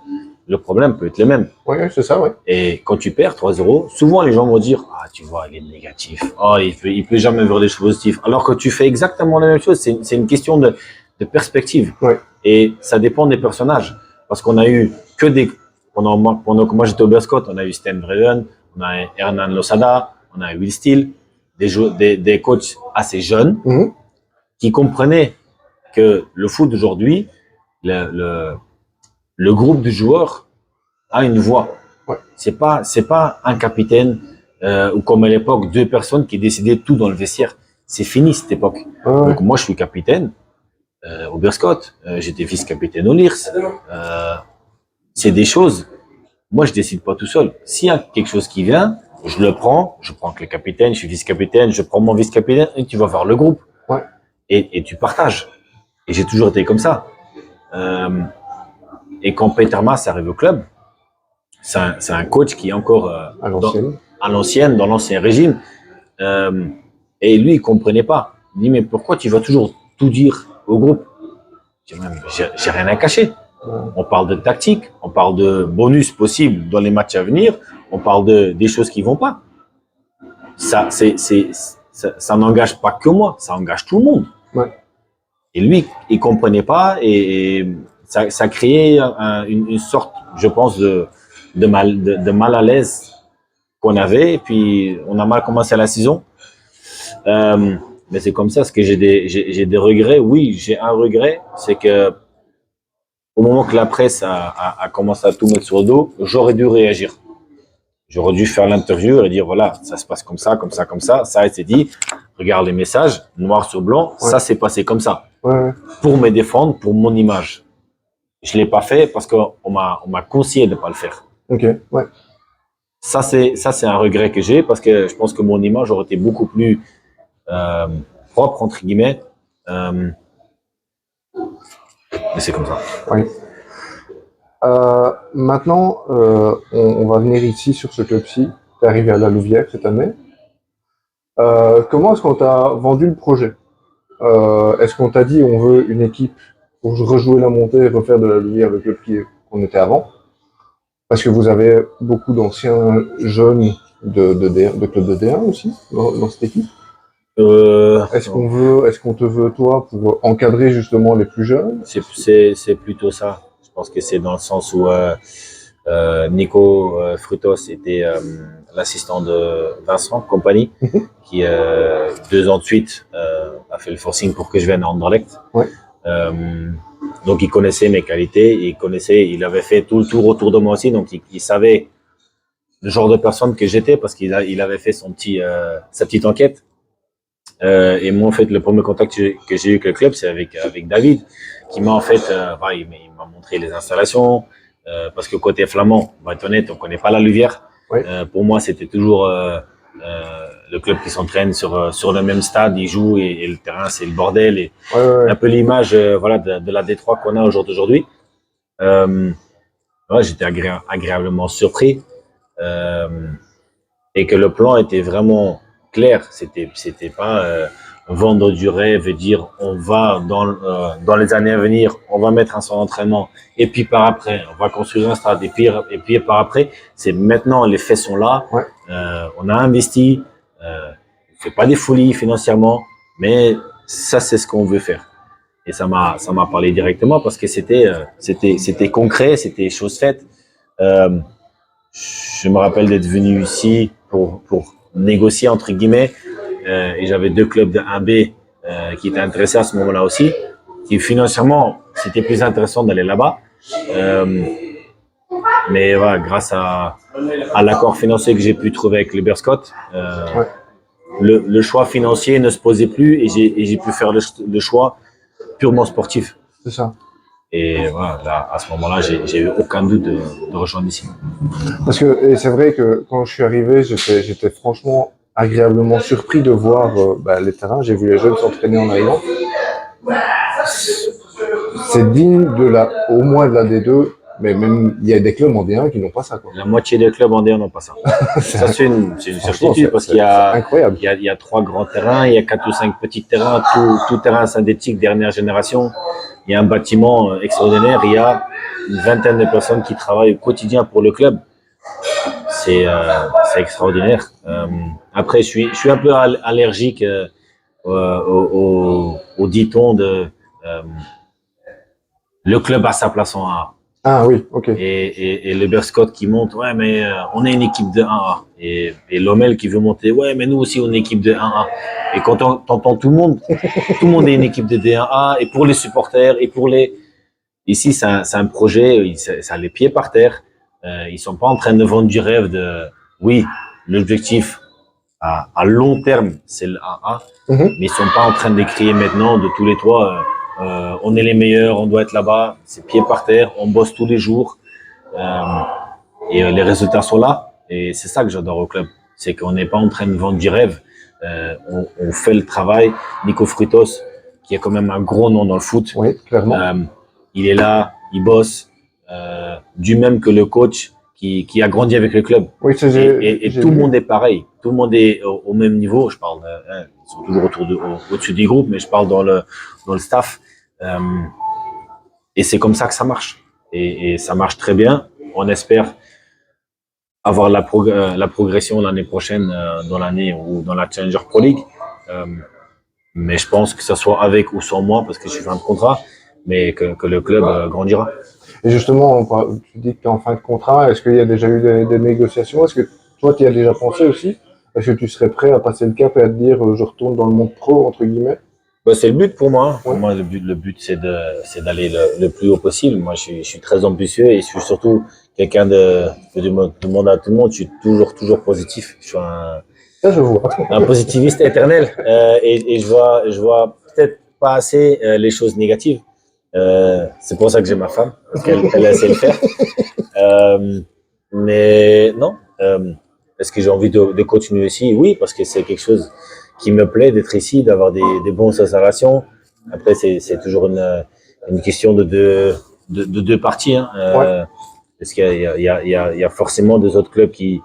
le problème peut être le même. Oui, c'est ça, oui. Et quand tu perds 3-0, souvent les gens vont dire tu vois, il est négatif, il peut jamais voir des choses positives. Alors que tu fais exactement la même chose, c'est une question de perspective. Ouais. Et ça dépend des personnages. Parce qu'on a eu que pendant que moi j'étais au Berscott, on a eu Sten Vreden, on a eu Hernan Losada, on a eu Will Steele, des coachs assez jeunes qui comprenaient que le foot d'aujourd'hui, le groupe de joueurs a une voix. Ouais. C'est pas un capitaine ou comme à l'époque 2 personnes qui décidaient tout dans le vestiaire. C'est fini cette époque. Donc moi je suis capitaine au Berscott, j'étais vice-capitaine au Lirs. C'est des choses. Moi je décide pas tout seul. S'il y a quelque chose qui vient, je le prends. Je prends que le capitaine, je suis vice-capitaine, je prends mon vice-capitaine et tu vas voir le groupe. Ouais. Et tu partages. Et j'ai toujours été comme ça. Et quand Peter Mas arrive au club, c'est un coach qui est encore à l'ancienne, dans l'ancien régime. Et lui, il comprenait pas. Il dit, mais pourquoi tu vas toujours tout dire au groupe? J'ai rien à cacher. On parle de tactique, on parle de bonus possibles dans les matchs à venir, on parle des choses qui vont pas. Ça n'engage pas que moi, ça engage tout le monde. Ouais. Et lui, il comprenait pas et ça créait une sorte, je pense, de mal à l'aise qu'on avait. Et puis, on a mal commencé la saison. Mais c'est comme ça, parce que j'ai des regrets. Oui, j'ai un regret, c'est que au moment que la presse a commencé à tout mettre sur le dos, j'aurais dû réagir. J'aurais dû faire l'interview et dire voilà, ça se passe comme ça, comme ça, comme ça. Ça a été dit. Regarde les messages, noir sur blanc. Ça s'est passé comme ça. Pour me défendre, pour mon image. Je l'ai pas fait parce qu'on m'a conseillé de pas le faire. Ok, ouais. Ça c'est un regret que j'ai parce que je pense que mon image aurait été beaucoup plus propre entre guillemets. Mais c'est comme ça. Oui. Maintenant, on va venir ici sur ce club-ci. Tu es arrivé à la Louvière cette année. Comment est-ce qu'on t'a vendu le projet? Est-ce qu'on t'a dit on veut une équipe pour rejouer la montée et refaire de la Louvière le club qu'on était avant? Parce que vous avez beaucoup d'anciens jeunes de club de D1 aussi dans cette équipe. Est-ce qu'on te veut toi pour encadrer justement les plus jeunes? c'est plutôt ça. Je pense que c'est dans le sens où Nico Frutos était l'assistant de Vincent Compagnie, qui 2 ans de suite a fait le forcing pour que je vienne à Anderlecht. Ouais. Donc il connaissait mes qualités, il avait fait tout le tour autour de moi aussi, donc il savait le genre de personne que j'étais parce qu'il avait fait sa petite enquête. Et moi, en fait, le premier contact que j'ai eu avec le club, c'est avec David, qui m'a en fait, il m'a montré les installations, parce que côté flamand, on va être honnête, on connaît pas la Luvière. Ouais. Pour moi, c'était toujours le club qui s'entraîne sur le même stade, il joue et le terrain, c'est le bordel. Et Ouais. un peu l'image de la Détroit qu'on a au jour d'aujourd'hui. J'étais agréablement surpris et que le plan était vraiment clair. C'était pas vendre du rêve et dire on va dans les années à venir, on va mettre un centre d'entraînement et puis par après on va construire un stade et puis par après c'est maintenant les faits sont là. Ouais. On a investi, on fait pas des folies financièrement, mais ça c'est ce qu'on veut faire. Et ça m'a parlé directement parce que c'était concret, c'était chose faite. Je me rappelle d'être venu ici pour négocier entre guillemets, et j'avais 2 clubs de 1B qui étaient intéressés à ce moment-là aussi. Qui financièrement c'était plus intéressant d'aller là-bas, mais voilà, grâce à l'accord financier que j'ai pu trouver avec les Berscott, Ouais. le choix financier ne se posait plus et j'ai pu faire le choix purement sportif. C'est ça. Et voilà, là, à ce moment-là, j'ai eu aucun doute de rejoindre ici. Parce que et c'est vrai que quand je suis arrivé, j'étais franchement agréablement surpris de voir les terrains. J'ai vu les jeunes s'entraîner en arrivant. C'est digne au moins de la D2, mais même il y a des clubs en D1 qui n'ont pas ça, quoi. La moitié des clubs en D1 n'ont pas ça. Ça, c'est une certitude parce qu'il y a incroyable. Il y a 3 grands terrains, il y a 4 ou 5 petits terrains, tout terrain synthétique dernière génération. Il y a un bâtiment extraordinaire, il y a une vingtaine de personnes qui travaillent au quotidien pour le club. C'est extraordinaire. Après, je suis un peu allergique au dicton de le club a sa place en A. Ah oui, ok. Et le Berscott qui monte, ouais, mais on est une équipe de 1A. Et Lommel qui veut monter, ouais, mais nous aussi on est une équipe de 1A. Et quand t'entends tout le monde est une équipe de D1A, et pour les supporters, et pour les. Ici, c'est un projet, ça a les pieds par terre. Ils sont pas en train de vendre du rêve de. Oui, l'objectif à long terme, c'est le 1A, mais ils sont pas en train de crier maintenant de tous les toits. On est les meilleurs, on doit être là-bas, c'est pieds par terre, on bosse tous les jours et les résultats sont là. Et c'est ça que j'adore au club, c'est qu'on n'est pas en train de vendre du rêve, on fait le travail. Nico Frutos, qui est quand même un gros nom dans le foot, oui, clairement. Il est là, il bosse, du même que le coach qui a grandi avec le club. Oui, et tout le monde est pareil, tout le monde est au même niveau. Je parle, ils sont toujours au-dessus du groupe, mais je parle dans le staff. Et c'est comme ça que ça marche. Et ça marche très bien. On espère avoir la progression l'année prochaine dans l'année ou dans la Challenger Pro League. Mais je pense que ce soit avec ou sans moi, parce que je suis fin de contrat, mais que le club grandira. Et justement, tu dis que tu es en fin de contrat. Est-ce qu'il y a déjà eu des négociations? Est-ce que toi, tu y as déjà pensé aussi? Est-ce que tu serais prêt à passer le cap et à te dire je retourne dans le monde pro, entre guillemets? C'est le but pour moi. Ouais. Pour moi, le but c'est d'aller le plus haut possible. Moi, je suis très ambitieux et je suis surtout quelqu'un de demander à tout le monde. Je suis toujours positif. Je suis Ça, je vois. un positiviste éternel et je vois peut-être pas assez les choses négatives. C'est pour ça que j'ai ma femme, parce qu'elle sait le faire. Mais non. Est-ce que j'ai envie de continuer ici? Oui, parce que c'est quelque chose qui me plaît d'être ici, d'avoir des bonnes installations. Après, c'est toujours une question de deux parties. Hein. Ouais. Parce qu'il y a forcément des autres clubs qui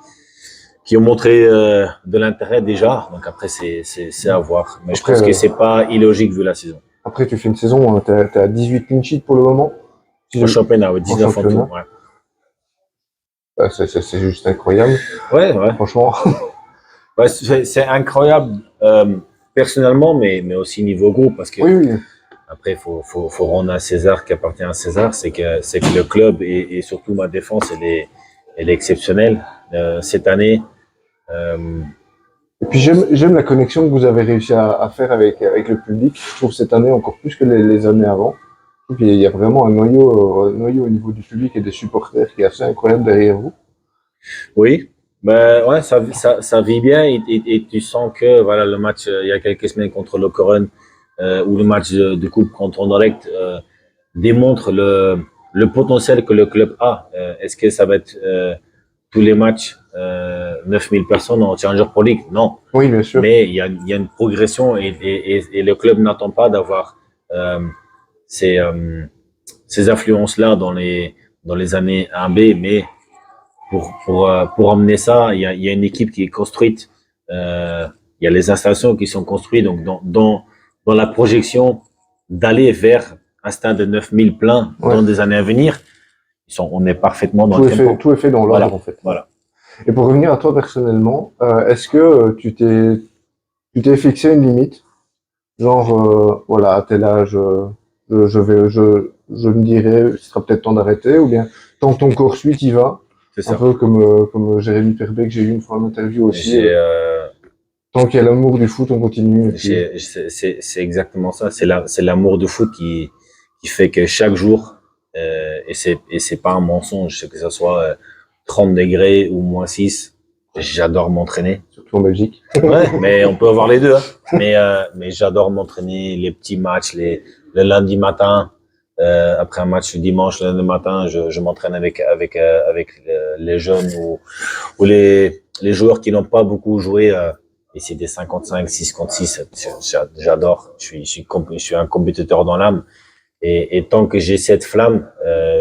ont montré de l'intérêt déjà. Donc après, c'est à voir. Mais je pense que c'est pas illogique vu la saison. Après, tu fais une saison, t'es à 18 clean sheets pour le moment. Au championnat, 19 en tout. Ouais. C'est juste incroyable, Ouais, ouais. franchement. Ouais, c'est incroyable personnellement, mais aussi niveau groupe, parce que Oui, oui. après, faut rendre à César qui appartient à César, c'est que le club et surtout ma défense, elle est exceptionnelle. Cette année, euh, Et puis j'aime la connexion que vous avez réussi à faire avec le public. Je trouve cette année encore plus que les années avant. Et puis il y a vraiment un noyau au niveau du public et des supporters qui est assez incroyable derrière vous. oui, ben ouais, ça vit bien et tu sens que voilà le match il y a quelques semaines contre le Coren ou le match de coupe contre Anderlecht démontre le potentiel que le club a. Est-ce que ça va être tous les matchs 9000 personnes en Challenger Pro League? Non, Oui, bien sûr. mais il y a une progression et le club n'attend pas d'avoir euh, ces ces influences-là dans les années 1B, mais pour emmener ça, il y a une équipe qui est construite, il y a les installations qui sont construites, donc dans la projection d'aller vers un stade de 9000 plein Ouais. dans des années à venir, on est parfaitement dans le tempo. Tout est fait dans l'ordre, Voilà, en fait. voilà. Et pour revenir à toi personnellement, est-ce que tu t'es fixé une limite? Genre, voilà, à tel âge, je me dirais, ce sera peut-être temps d'arrêter, ou bien, tant que ton corps suit, t'y vas. C'est Un ça. peu comme Jérémy Perbet, que j'ai eu une fois en interview aussi. J'ai, Tant qu'il y a l'amour du foot, on continue. Et puis, c'est exactement ça. C'est l'amour du foot qui fait que chaque jour, et c'est pas un mensonge, que ce soit 30 degrés ou -6, j'adore m'entraîner. surtout en Belgique. Ouais, mais on peut avoir les deux. Hein. Mais j'adore m'entraîner, les petits matchs, le lundi matin, après un match le dimanche, le lundi matin, je m'entraîne avec les jeunes ou les joueurs qui n'ont pas beaucoup joué. Et c'est des 55, 6 contre 6. J'adore. Je suis un compétiteur dans l'âme. Et tant que j'ai cette flamme,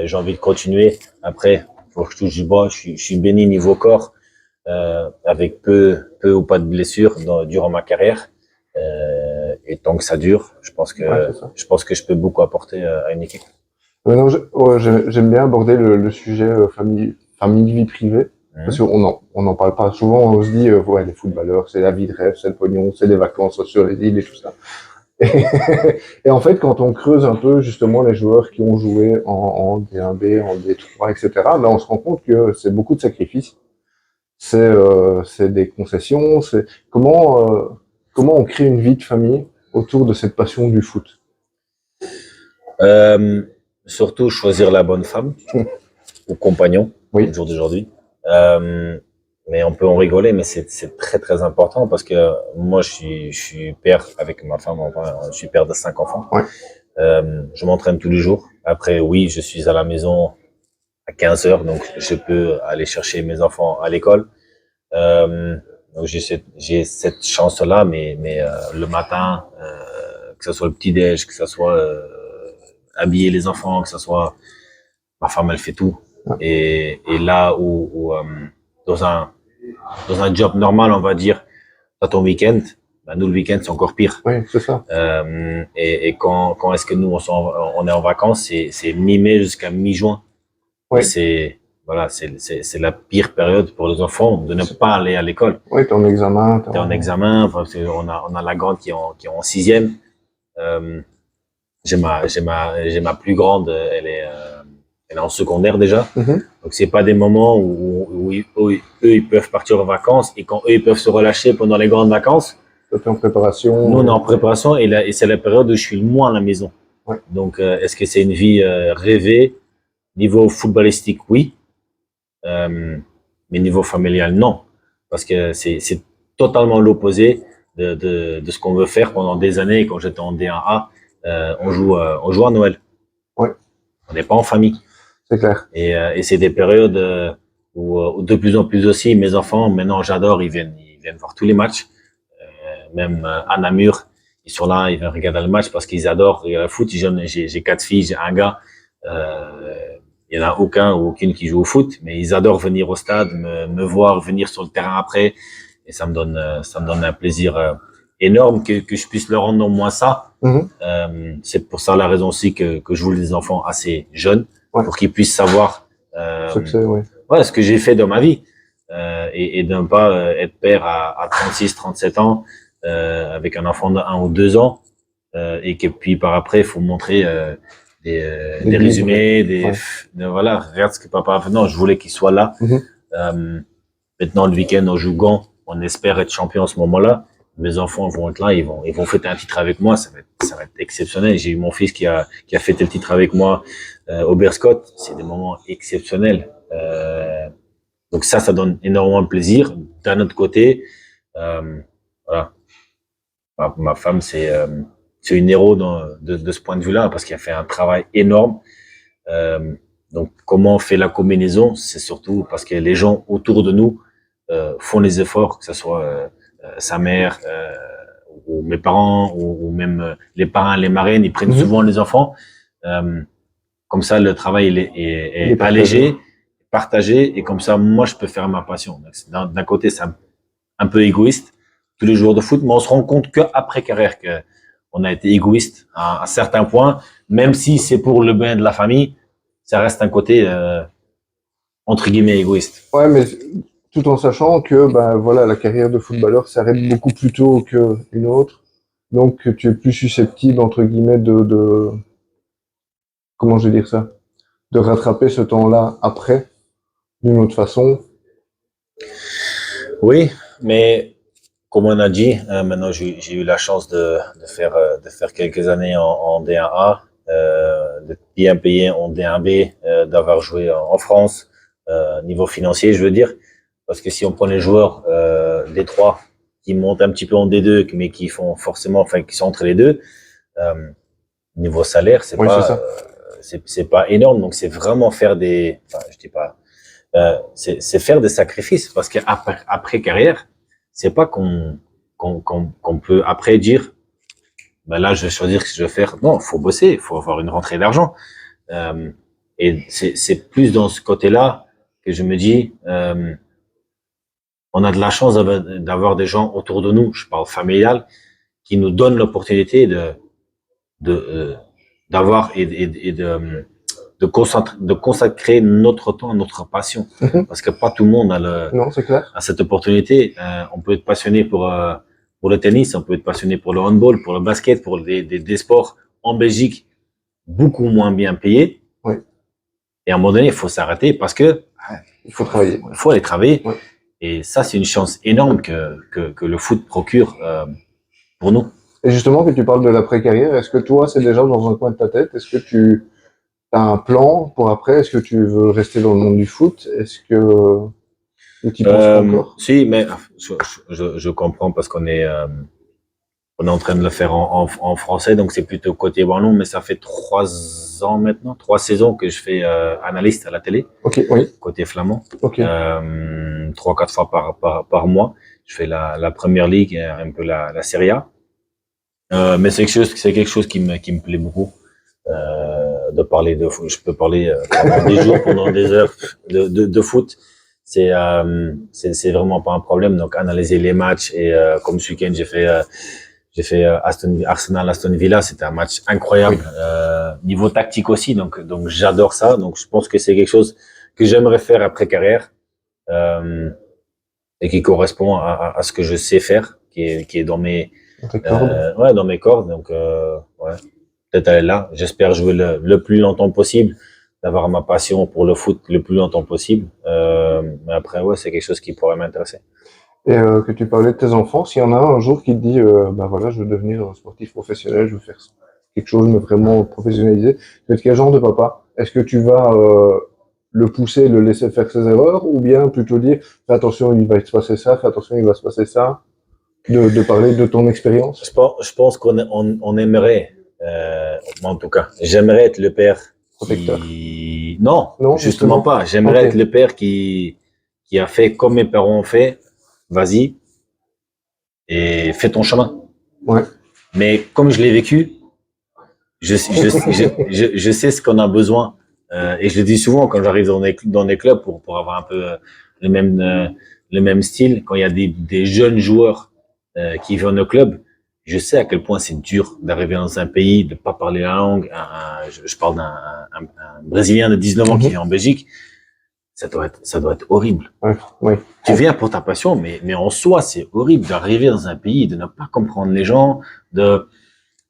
j'ai envie de continuer. Après, faut que je touche du bois. Je suis béni niveau corps, avec peu ou pas de blessures durant ma carrière. Et tant que ça dure, Ouais, je pense que je peux beaucoup apporter à une équipe. Maintenant, j'aime bien aborder le sujet famille, vie privée. Parce qu'on n'en parle pas souvent, on se dit, ouais, les footballeurs, c'est la vie de rêve, c'est le pognon, c'est les vacances sur les îles et tout ça. Et, et en fait, quand on creuse un peu, justement, les joueurs qui ont joué en D1B, en D3, etc., ben, on se rend compte que c'est beaucoup de sacrifices. C'est des concessions, c'est comment on crée une vie de famille autour de cette passion du foot. Surtout choisir la bonne femme ou compagnon Oui. le jour d'aujourd'hui. Mais on peut en rigoler, mais c'est très très important parce que moi je suis père avec ma femme, enfin, je suis père de 5 enfants. Ouais. Je m'entraîne tous les jours. Après, oui, je suis à la maison à 15h, donc je peux aller chercher mes enfants à l'école. Donc j'ai cette chance-là, mais le matin, que ce soit le petit-déj, que ce soit habiller les enfants, que ce soit ma femme, elle fait tout. Ouais. Et là où dans un job normal, on va dire, t'as ton week-end, ben nous le week-end c'est encore pire. Oui, c'est ça. Et quand est-ce que nous on est en vacances, c'est mi-mai jusqu'à mi-juin. Oui. Voilà, c'est la pire période pour les enfants de ne pas aller à l'école. Oui, t'es en examen. T'es en examen, parce qu'on a la grande qui est en 6e. J'ai ma plus grande, elle est en secondaire déjà. Mm-hmm. Donc c'est pas des moments où eux ils peuvent partir en vacances et quand eux ils peuvent se relâcher pendant les grandes vacances. Toi, t'es en préparation. Nous on est en préparation et c'est la période où je suis le moins à la maison. Ouais. Donc est-ce que c'est une vie rêvée? Niveau footballistique, oui. Mais niveau familial, non. Parce que c'est totalement l'opposé de ce qu'on veut faire pendant des années. Quand j'étais en D1A, on joue à Noël. Ouais. On n'est pas en famille. C'est clair. Et c'est des périodes où de plus en plus aussi, mes enfants, maintenant j'adore, ils viennent voir tous les matchs. Même à Namur, ils sont là, ils viennent regarder le match parce qu'ils adorent le foot. J'ai 4 filles, j'ai un gars. Il y en a aucun ou aucune qui joue au foot, mais ils adorent venir au stade, me voir venir sur le terrain après, et ça me donne un plaisir énorme que je puisse leur rendre au moins ça. Mm-hmm. C'est pour ça la raison aussi que je voulais des enfants assez jeunes, Ouais. pour qu'ils puissent savoir. Succès, oui. ouais, ce que j'ai fait dans ma vie et de ne pas être père à 36, 37 ans avec un enfant de 1 ou 2 ans et que puis par après il faut montrer des résumés, voilà, regarde ce que papa a fait. Non, je voulais qu'il soit là. Maintenant le week-end on joue Gand, on espère être champion à ce moment-là. Mes enfants vont être là, ils vont fêter un titre avec moi, ça va être exceptionnel. J'ai eu mon fils qui a fêté le titre avec moi au Berscott, c'est des moments exceptionnels. Donc ça donne énormément de plaisir. D'un autre côté, voilà, ma femme c'est une héros de ce point de vue-là parce qu'elle a fait un travail énorme. Donc comment on fait la combinaison, c'est surtout parce que les gens autour de nous font les efforts, que ce soit sa mère ou mes parents ou même les parrains, les marraines, ils prennent souvent les enfants. Comme ça, le travail il est allégé, partagé, et comme ça, moi, je peux faire ma passion. D'un côté, c'est un peu égoïste, tous les joueurs de foot, mais on se rend compte qu'après carrière qu'on a été égoïste à un certain point, même si c'est pour le bien de la famille, ça reste un côté entre guillemets égoïste. Ouais, mais tout en sachant que voilà, la carrière de footballeur s'arrête beaucoup plus tôt qu'une autre, donc tu es plus susceptible entre guillemets de comment je vais dire ça, de rattraper ce temps-là après d'une autre façon. Oui, mais comme on a dit, maintenant j'ai eu la chance de faire quelques années en D1A, de bien payer en D1B, d'avoir joué en France, niveau financier, je veux dire, parce que si on prend les joueurs des trois qui montent un petit peu en D2, mais qui font forcément, enfin qui sont entre les deux, niveau salaire, c'est pas énorme, donc c'est vraiment faire des, enfin je dis pas, c'est faire des sacrifices parce qu'après carrière, c'est pas qu'on peut après dire, ben là je vais choisir ce que je vais faire. Non, faut bosser, il faut avoir une rentrée d'argent. Et c'est plus dans ce côté-là que je me dis, on a de la chance d'avoir des gens autour de nous, je parle familial, qui nous donnent l'opportunité d'avoir et de consacrer notre temps à notre passion. Parce que pas tout le monde Non, c'est clair. a cette opportunité. On peut être passionné pour le tennis, on peut être passionné pour le handball, pour le basket, pour des sports en Belgique beaucoup moins bien payés. Oui. Et à un moment donné, il faut s'arrêter parce que il faut travailler. Il faut aller travailler. Oui. Et ça, c'est une chance énorme que le foot procure pour nous. Et justement, que tu parles de l'après-carrière, est-ce que toi, c'est déjà dans un coin de ta tête? Est-ce que tu as un plan pour après? Est-ce que tu veux rester dans le monde du foot? Est-ce que tu y penses pas encore? Si, mais je comprends parce qu'on est en train de le faire en français, donc c'est plutôt côté wallon, mais ça fait 3 ans maintenant, 3 saisons que je fais analyste à la télé. Ok, oui. Côté flamand. Ok. 3-4 fois par mois. Je fais la première ligue et un peu la Serie A. Mais c'est quelque chose qui me plaît beaucoup. De parler de foot. Je peux parler pendant des jours, pendant des heures de foot. C'est vraiment pas un problème. Donc analyser les matchs et comme ce week-end j'ai fait Arsenal Aston Villa, c'était un match incroyable. Oui. Niveau tactique aussi, donc j'adore ça. Donc je pense que c'est quelque chose que j'aimerais faire après carrière et qui correspond à ce que je sais faire, qui est dans mes dans mes cordes. Donc ouais, peut-être aller là. J'espère jouer le plus longtemps possible, d'avoir ma passion pour le foot le plus longtemps possible. Mais après ouais, c'est quelque chose qui pourrait m'intéresser. Et que tu parlais de tes enfants, s'il y en a un jour qui te dit voilà, je veux devenir un sportif professionnel, je veux faire quelque chose mais vraiment professionnalisé, tu es quel genre de papa? Est-ce que tu vas le pousser, le laisser faire ses erreurs, ou bien plutôt dire fais attention, il va se passer ça, fais attention, il va se passer ça, de parler de ton expérience? Je pense qu'on aimerait, moi en tout cas, j'aimerais être le père protecteur. Non, justement pas. J'aimerais être le père qui a fait comme mes parents ont fait. Vas-y et fais ton chemin. Ouais. Mais comme je l'ai vécu, je sais ce qu'on a besoin. Et je le dis souvent quand j'arrive dans des clubs pour avoir un peu le même style. Quand il y a des jeunes joueurs qui viennent au club, je sais à quel point c'est dur d'arriver dans un pays, de pas parler la langue. Je parle d'un Brésilien de 19 ans qui vient en Belgique. ça doit être horrible. Ouais, ouais. Tu viens pour ta passion, mais en soi, c'est horrible d'arriver dans un pays, de ne pas comprendre les gens,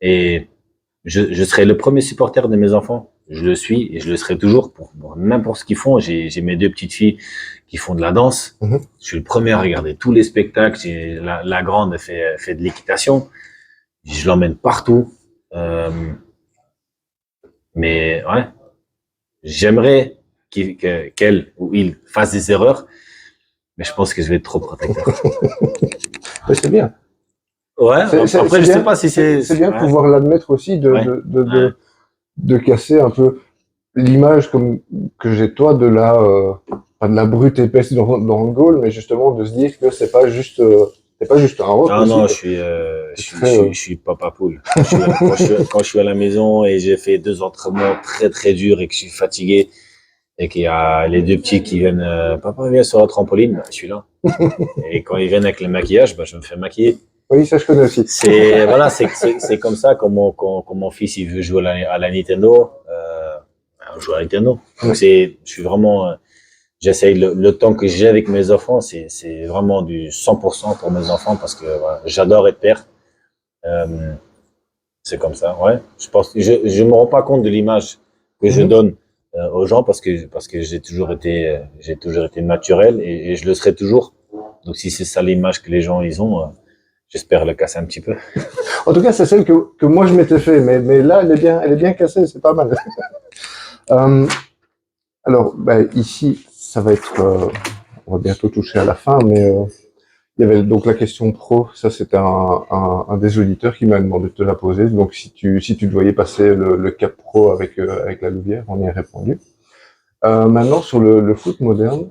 et je serai le premier supporter de mes enfants. Je le suis et je le serai toujours pour n'importe ce qu'ils font. J'ai mes 2 petites filles qui font de la danse. Mhm. Je suis le premier à regarder tous les spectacles. La grande fait de l'équitation. Je l'emmène partout. Mais ouais, j'aimerais qu'elle ou il fasse des erreurs, mais je pense que je vais être trop protecteur. Mais c'est bien. Ouais, après, je sais pas si C'est bien de ouais. pouvoir l'admettre aussi, Ouais. de casser un peu l'image que j'ai de toi de pas de la brute épaisse dans le goal, mais justement de se dire que c'est pas juste un rock Ah aussi, non, quoi. je suis papa poule. Quand je suis à la maison et j'ai fait 2 entraînements très très durs et que je suis fatigué et qu'il y a les 2 petits qui viennent, papa viens sur la trampoline, bah, je suis là. Et quand ils viennent avec le maquillage, bah, je me fais maquiller. Oui, ça je connais aussi. C'est comme ça quand mon fils il veut jouer à la Nintendo, on joue à la Nintendo. Donc je suis vraiment, j'essaye le temps que j'ai avec mes enfants, c'est vraiment du 100% pour mes enfants parce que voilà, j'adore être père. C'est comme ça, ouais. Je pense, je me rends pas compte de l'image que je donne aux gens parce que j'ai toujours été naturel et je le serai toujours. Donc si c'est ça l'image que les gens ils ont, j'espère le casser un petit peu. En tout cas, c'est celle que moi je m'étais fait, mais là elle est bien cassée, c'est pas mal. Alors, ici, ça va être, on va bientôt toucher à la fin, mais il y avait donc la question pro. Ça, c'était un des auditeurs qui m'a demandé de te la poser. Donc, si tu devais passer le cap pro avec la Louvière, on y a répondu. Maintenant, sur le foot moderne,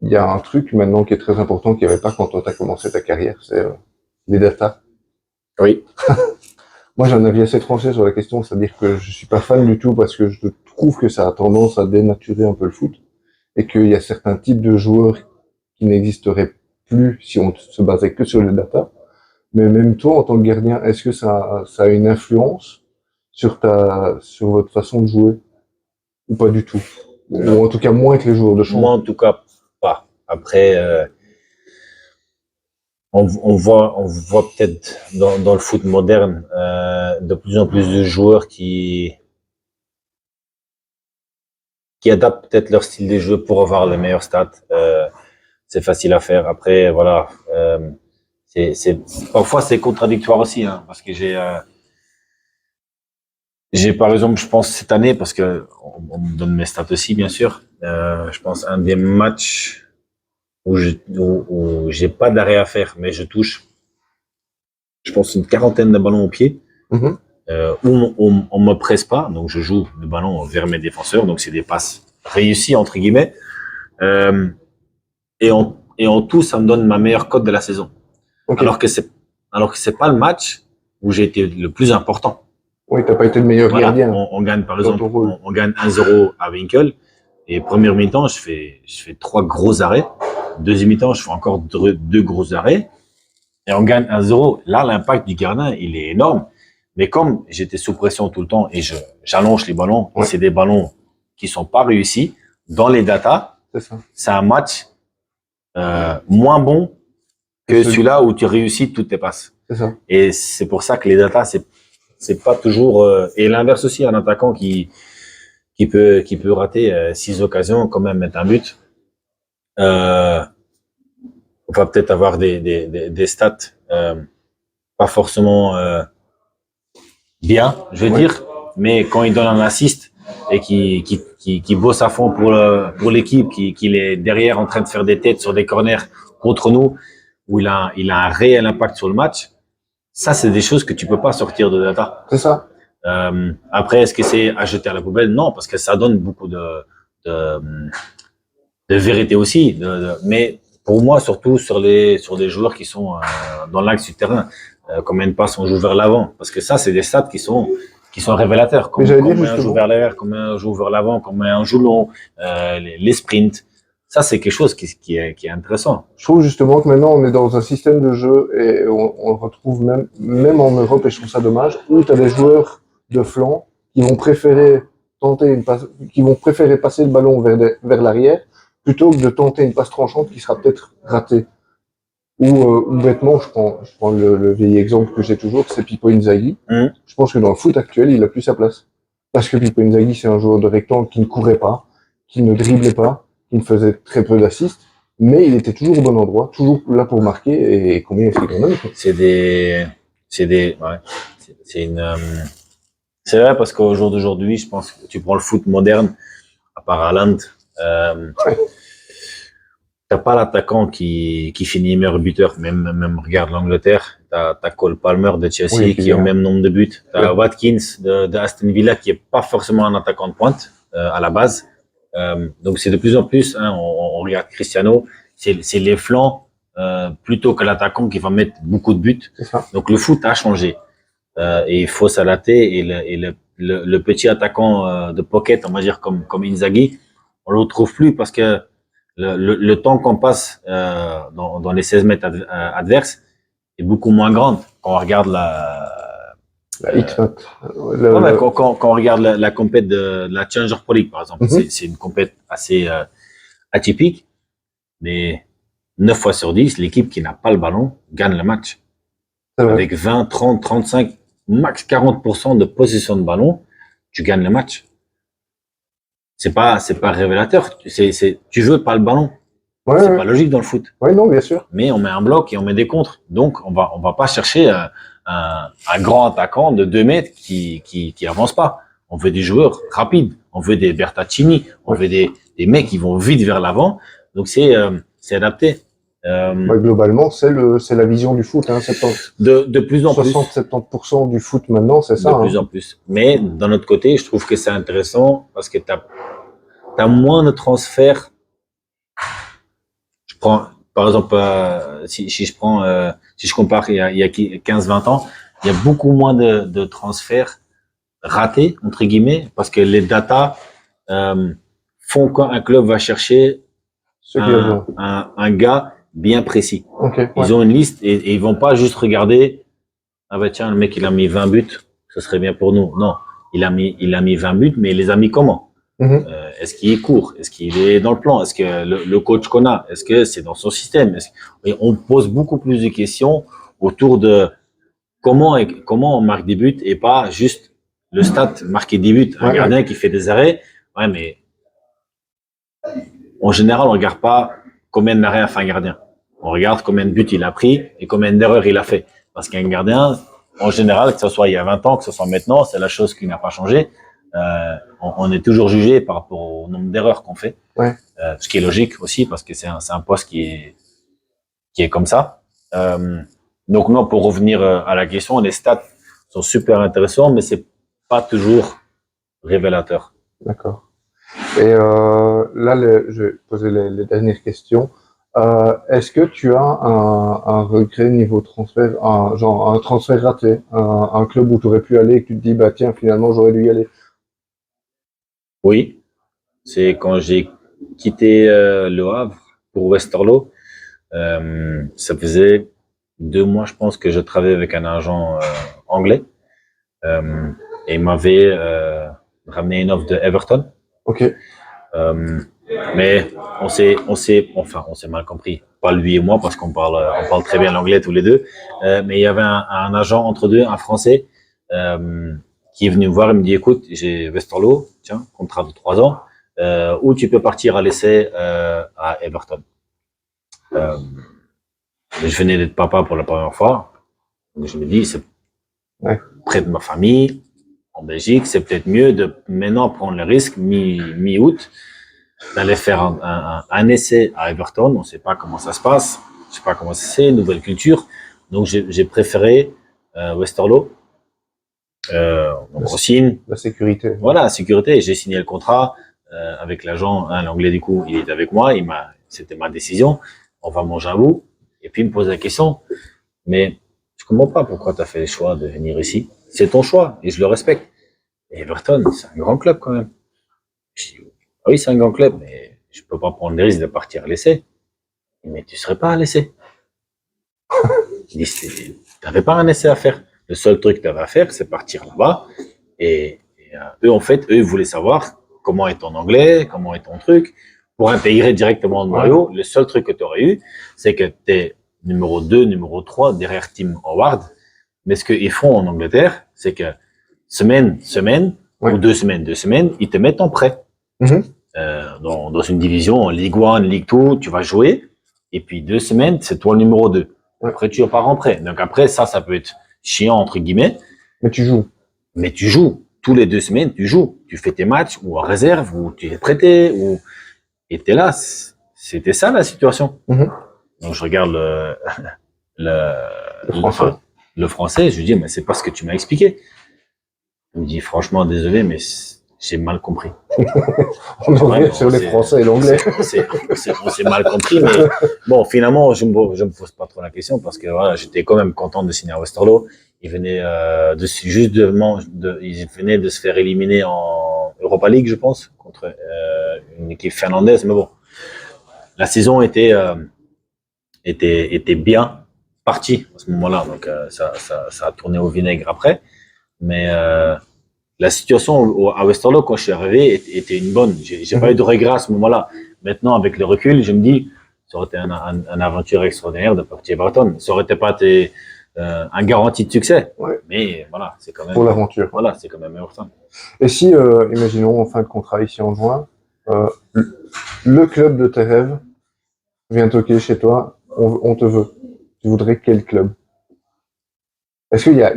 il y a un truc maintenant qui est très important qu'il n'y avait pas quand toi tu as commencé ta carrière, c'est les datas. Oui. Moi, j'ai un avis assez tranché sur la question, c'est-à-dire que je suis pas fan du tout parce que je trouve que ça a tendance à dénaturer un peu le foot et qu'il y a certains types de joueurs qui n'existeraient plus si on se basait que sur les data. Mais même toi, en tant que gardien, est-ce que ça a une influence sur votre façon de jouer ou pas du tout? Ou en tout cas moins que les joueurs de champ. Moi, en tout cas, pas. Après, on voit peut-être dans le foot moderne de plus en plus de joueurs qui adaptent peut-être leur style de jeu pour avoir les meilleurs stats. C'est facile à faire. Après, voilà, parfois c'est contradictoire aussi, hein, parce que j'ai par exemple, je pense cette année, parce que on me donne mes stats aussi, bien sûr. Je pense un des matchs où j'ai pas d'arrêt à faire, mais je touche, je pense, une quarantaine de ballons au pied, Mhm. où on me presse pas, donc je joue le ballon vers mes défenseurs, donc c'est des passes réussies entre guillemets, et en tout, ça me donne ma meilleure cote de la saison. Ok. Alors que c'est pas le match où j'ai été le plus important. Oui, t'as pas été le meilleur Voilà, gardien. on gagne par Dans exemple, ton rôle. on gagne 1-0 à Winkel, et première mi-temps, je fais 3 gros arrêts. Deuxième mi-temps, je fais encore 2 gros arrêts, et on gagne 1-0. Là, l'impact du gardien, il est énorme. Mais comme j'étais sous pression tout le temps et j'allonge les ballons, et Ouais. c'est des ballons qui sont pas réussis, dans les datas, C'est ça. c'est un match moins bon que C'est- celui-là où tu réussis toutes tes passes. C'est ça. Et c'est pour ça que les datas, c'est pas toujours et l'inverse aussi, un attaquant qui peut rater 6 occasions, quand même mettre un but. On va peut-être avoir des stats pas forcément bien, je veux Ouais. dire, mais quand il donne un assist et qui bosse à fond pour l'équipe, qui est derrière en train de faire des têtes sur des corners contre nous, où il a un réel impact sur le match, ça, c'est des choses que tu peux pas sortir de data. C'est ça. Après, est-ce que c'est à jeter à la poubelle? Non, parce que ça donne beaucoup de, de vérité aussi. Mais pour moi, surtout sur des joueurs qui sont dans l'axe du terrain, combien de passes on joue vers l'avant? Parce que ça, c'est des stats qui sont révélateurs. Mais j'allais dire Combien on joue justement. vers l'arrière, combien on joue vers l'avant, combien on joue long, les sprints. Ça, c'est quelque chose qui est intéressant. Je trouve justement que maintenant on est dans un système de jeu et on le retrouve même en Europe et je trouve ça dommage où tu as des joueurs de flanc qui vont préférer passer le ballon vers l'arrière plutôt que de tenter une passe tranchante qui sera peut-être ratée. Ou bêtement, je prends le vieil exemple que j'ai toujours, c'est Pippo Inzaghi. Je pense que dans le foot actuel, il a plus sa place. Parce que Pippo Inzaghi, c'est un joueur de rectangle qui ne courait pas, qui ne driblait pas, qui ne faisait très peu d'assists, mais il était toujours au bon endroit, toujours là pour marquer, et combien est-ce qu'il en a? C'est vrai parce qu'au jour d'aujourd'hui, je pense que tu prends le foot moderne, à part Haaland, t'as pas l'attaquant qui finit meilleur buteur, même regarde l'Angleterre, t'as Cole Palmer de Chelsea qui a le même nombre de buts, t'as Watkins de Aston Villa qui est pas forcément un attaquant de pointe à la base, donc c'est de plus en plus, on regarde Cristiano, c'est les flancs plutôt que l'attaquant qui va mettre beaucoup de buts. Donc le foot a changé et il faut s'adapter et le petit attaquant de pocket, on va dire comme Inzaghi, on le retrouve plus parce que le temps qu'on passe dans les 16 mètres adverses est beaucoup moins grande quand on regarde la X-Mat. Quand on regarde la compète de la Challenger Pro League, par exemple. C'est une compète assez atypique, mais 9 fois sur 10, l'équipe qui n'a pas le ballon gagne le match. Avec 20, 30, 35, max 40% de possession de ballon, tu gagnes le match. C'est pas révélateur. Tu veux pas le ballon. C'est pas logique dans le foot. Oui, non, bien sûr. Mais on met un bloc et on met des contres. Donc, on va pas chercher un grand attaquant de 2 mètres qui avance pas. On veut des joueurs rapides. On veut des Bertaccini. On veut des mecs qui vont vite vers l'avant. Donc, c'est adapté. Globalement, c'est la vision du foot, 70. De plus en plus. 60-70% du foot maintenant, c'est ça. De plus en plus. Mais d'un autre côté, je trouve que c'est intéressant parce que t'as moins de transferts. Je prends, par exemple, si je compare il y a 15-20 ans, il y a beaucoup moins de transferts ratés, entre guillemets, parce que les datas font quand un club va chercher un gars bien précis. Ils ont une liste et ils vont pas juste regarder, ah bah tiens, le mec il a mis 20 buts, ce serait bien pour nous. Non, il a mis 20 buts, mais il les a mis comment? Est-ce qu'il est court? Est-ce qu'il est dans le plan? Est-ce que le coach qu'on a, est-ce que c'est dans son système? Et on pose beaucoup plus de questions autour de comment on marque des buts et pas juste le stat marquer des buts. Un gardien qui fait des arrêts, ouais, mais en général, on regarde pas combien d'arrêts a fait un gardien. On regarde combien de buts il a pris et combien d'erreurs il a fait. Parce qu'un gardien, en général, que ce soit il y a 20 ans, que ce soit maintenant, c'est la chose qui n'a pas changé. On est toujours jugé par rapport au nombre d'erreurs qu'on fait. Ce qui est logique aussi parce que c'est un poste qui est comme ça. Donc non, pour revenir à la question, les stats sont super intéressants, mais c'est pas toujours révélateur. D'accord. Et là, je vais poser les dernières questions. Est-ce que tu as un regret niveau transfert, un transfert raté, un club où tu aurais pu aller et que tu te dis, bah tiens, finalement, j'aurais dû y aller? Oui, c'est quand j'ai quitté Le Havre pour Westerlo. Ça faisait 2 mois, je pense, que je travaillais avec un agent anglais. Et il m'avait ramené une offre de Everton. Mais on s'est mal compris. Pas lui et moi, parce qu'on parle très bien l'anglais tous les deux. Mais il y avait un agent entre deux, un Français, qui est venu me voir et me dit, écoute, j'ai Westerlo, tiens, contrat de 3 ans, où tu peux partir à l'essai à Everton. Je venais d'être papa pour la première fois. Donc je me dis, c'est près de ma famille, en Belgique, c'est peut-être mieux de maintenant prendre le risque, mi-août, d'aller faire un essai à Everton. On ne sait pas comment ça se passe, je ne sais pas comment c'est, nouvelle culture. Donc j'ai préféré Westerlo. On signe. La sécurité. Voilà, la sécurité. J'ai signé le contrat avec l'agent, l'anglais du coup, il est avec moi, c'était ma décision. On va manger un bout. Et puis il me pose la question, mais je comprends pas pourquoi tu as fait le choix de venir ici. C'est ton choix et je le respecte. Et Everton, c'est un grand club quand même. Je dis, oui, c'est un grand club, mais je peux pas prendre le risque de partir à l'essai. Mais tu serais pas à l'essai. Je dis, tu n'avais pas un essai à faire. Le seul truc que tu avais à faire, c'est partir là-bas. Et eux, en fait, eux, ils voulaient savoir comment est ton anglais, comment est ton truc. pour intégrer directement le noyau, le seul truc que tu aurais eu, c'est que tu es numéro 2, numéro 3 derrière Tim Howard. Mais ce qu'ils font en Angleterre, c'est que semaine, ou 2 semaines, ils te mettent en prêt. Dans une division, en Ligue 1, Ligue 2, tu vas jouer. Et puis 2 semaines, c'est toi le numéro 2. Après, tu repars en prêt. Donc après, ça peut être chiant, entre guillemets. Mais tu joues. Mais tu joues. Tous les 2 semaines, tu joues. Tu fais tes matchs, ou en réserve, ou tu es prêté, ou... Et t'es là. C'était ça, la situation. Donc, je regarde le français, je lui dis, mais c'est pas ce que tu m'as expliqué. Il me dit, franchement, désolé, mais j'ai mal compris. On est sur les Français et l'anglais. On s'est mal compris, mais bon, finalement, je me pose pas trop la question parce que voilà, j'étais quand même content de signer à Westerlo. Il venait il venait de se faire éliminer en Europa League, je pense, contre une équipe finlandaise. Mais bon, la saison était bien partie à ce moment-là, donc ça a tourné au vinaigre après. Mais la situation à Westerlo, quand je suis arrivé, était une bonne. J'ai pas eu de regret à ce moment-là. Maintenant, avec le recul, je me dis, ça aurait été une aventure extraordinaire de partir à Everton. Ça aurait été pas été un garantie de succès. Mais voilà, c'est quand même... Pour l'aventure. Voilà, c'est quand même Everton. Et si, imaginons, en fin de contrat ici en juin, le club de tes rêves vient toquer chez toi, on te veut. Tu voudrais quel club? Est-ce qu'il y a...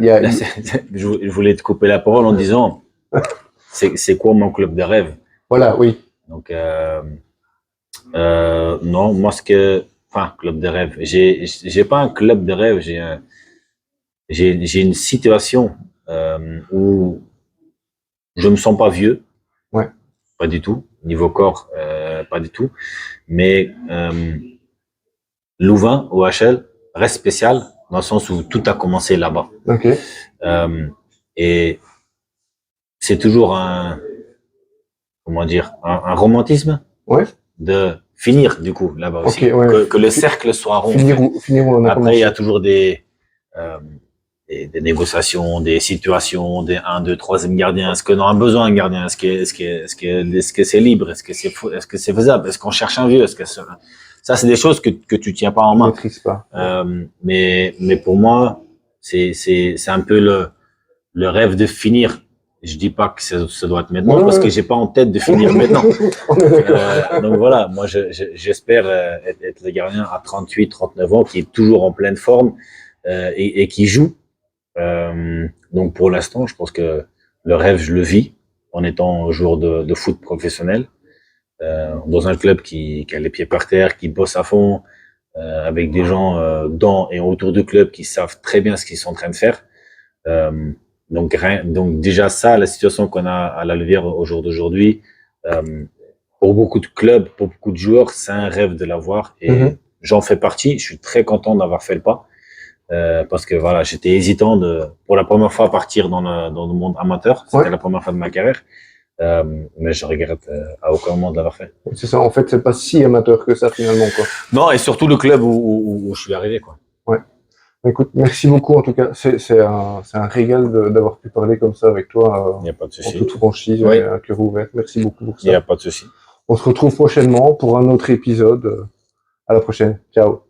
Je voulais te couper la parole en disant, c'est quoi mon club de rêve? Voilà, oui. Donc, non, moi, club de rêve. J'ai pas un club de rêve, j'ai une situation où je me sens pas vieux. Pas du tout. Niveau corps, pas du tout. Mais Louvain, OHL, reste spécial dans le sens où tout a commencé là-bas. Et c'est toujours un romantisme de finir du coup là-bas aussi. Que le cercle soit rond. Finir où on a Après, commencé. il y a toujours des négociations, des situations, des 1, 2, 3e gardiens. Est-ce qu'on a besoin d'un gardien? Est-ce que c'est libre? Est-ce que c'est faisable? Est-ce qu'on cherche un vieux? Ça, c'est des choses que tu tiens pas en main. Maîtrise pas. Mais pour moi, c'est un peu le rêve de finir. Je dis pas que ça doit être maintenant parce que j'ai pas en tête de finir maintenant. Donc voilà, moi j'espère être le gardien à 38, 39 ans qui est toujours en pleine forme et qui joue. Donc pour l'instant, je pense que le rêve, je le vis en étant joueur de foot professionnel. Dans un club qui a les pieds par terre, qui bosse à fond, avec des gens dans et autour du club qui savent très bien ce qu'ils sont en train de faire. Donc déjà ça, la situation qu'on a à la Louvière au jour d'aujourd'hui, pour beaucoup de clubs, pour beaucoup de joueurs, c'est un rêve de l'avoir et j'en fais partie. Je suis très content d'avoir fait le pas parce que voilà, j'étais hésitant pour la première fois partir dans le monde amateur. C'était la première fois de ma carrière. Mais je regrette à aucun moment de l'avoir fait. C'est ça, en fait, c'est pas si amateur que ça finalement, quoi. Non, et surtout le club où je suis arrivé, quoi. Écoute, merci beaucoup en tout cas. C'est un régal d'avoir pu parler comme ça avec toi. Il n'y a pas de souci. En toute franchise, et à cœur ouvert. Merci beaucoup pour ça. Il n'y a pas de souci. On se retrouve prochainement pour un autre épisode. À la prochaine. Ciao.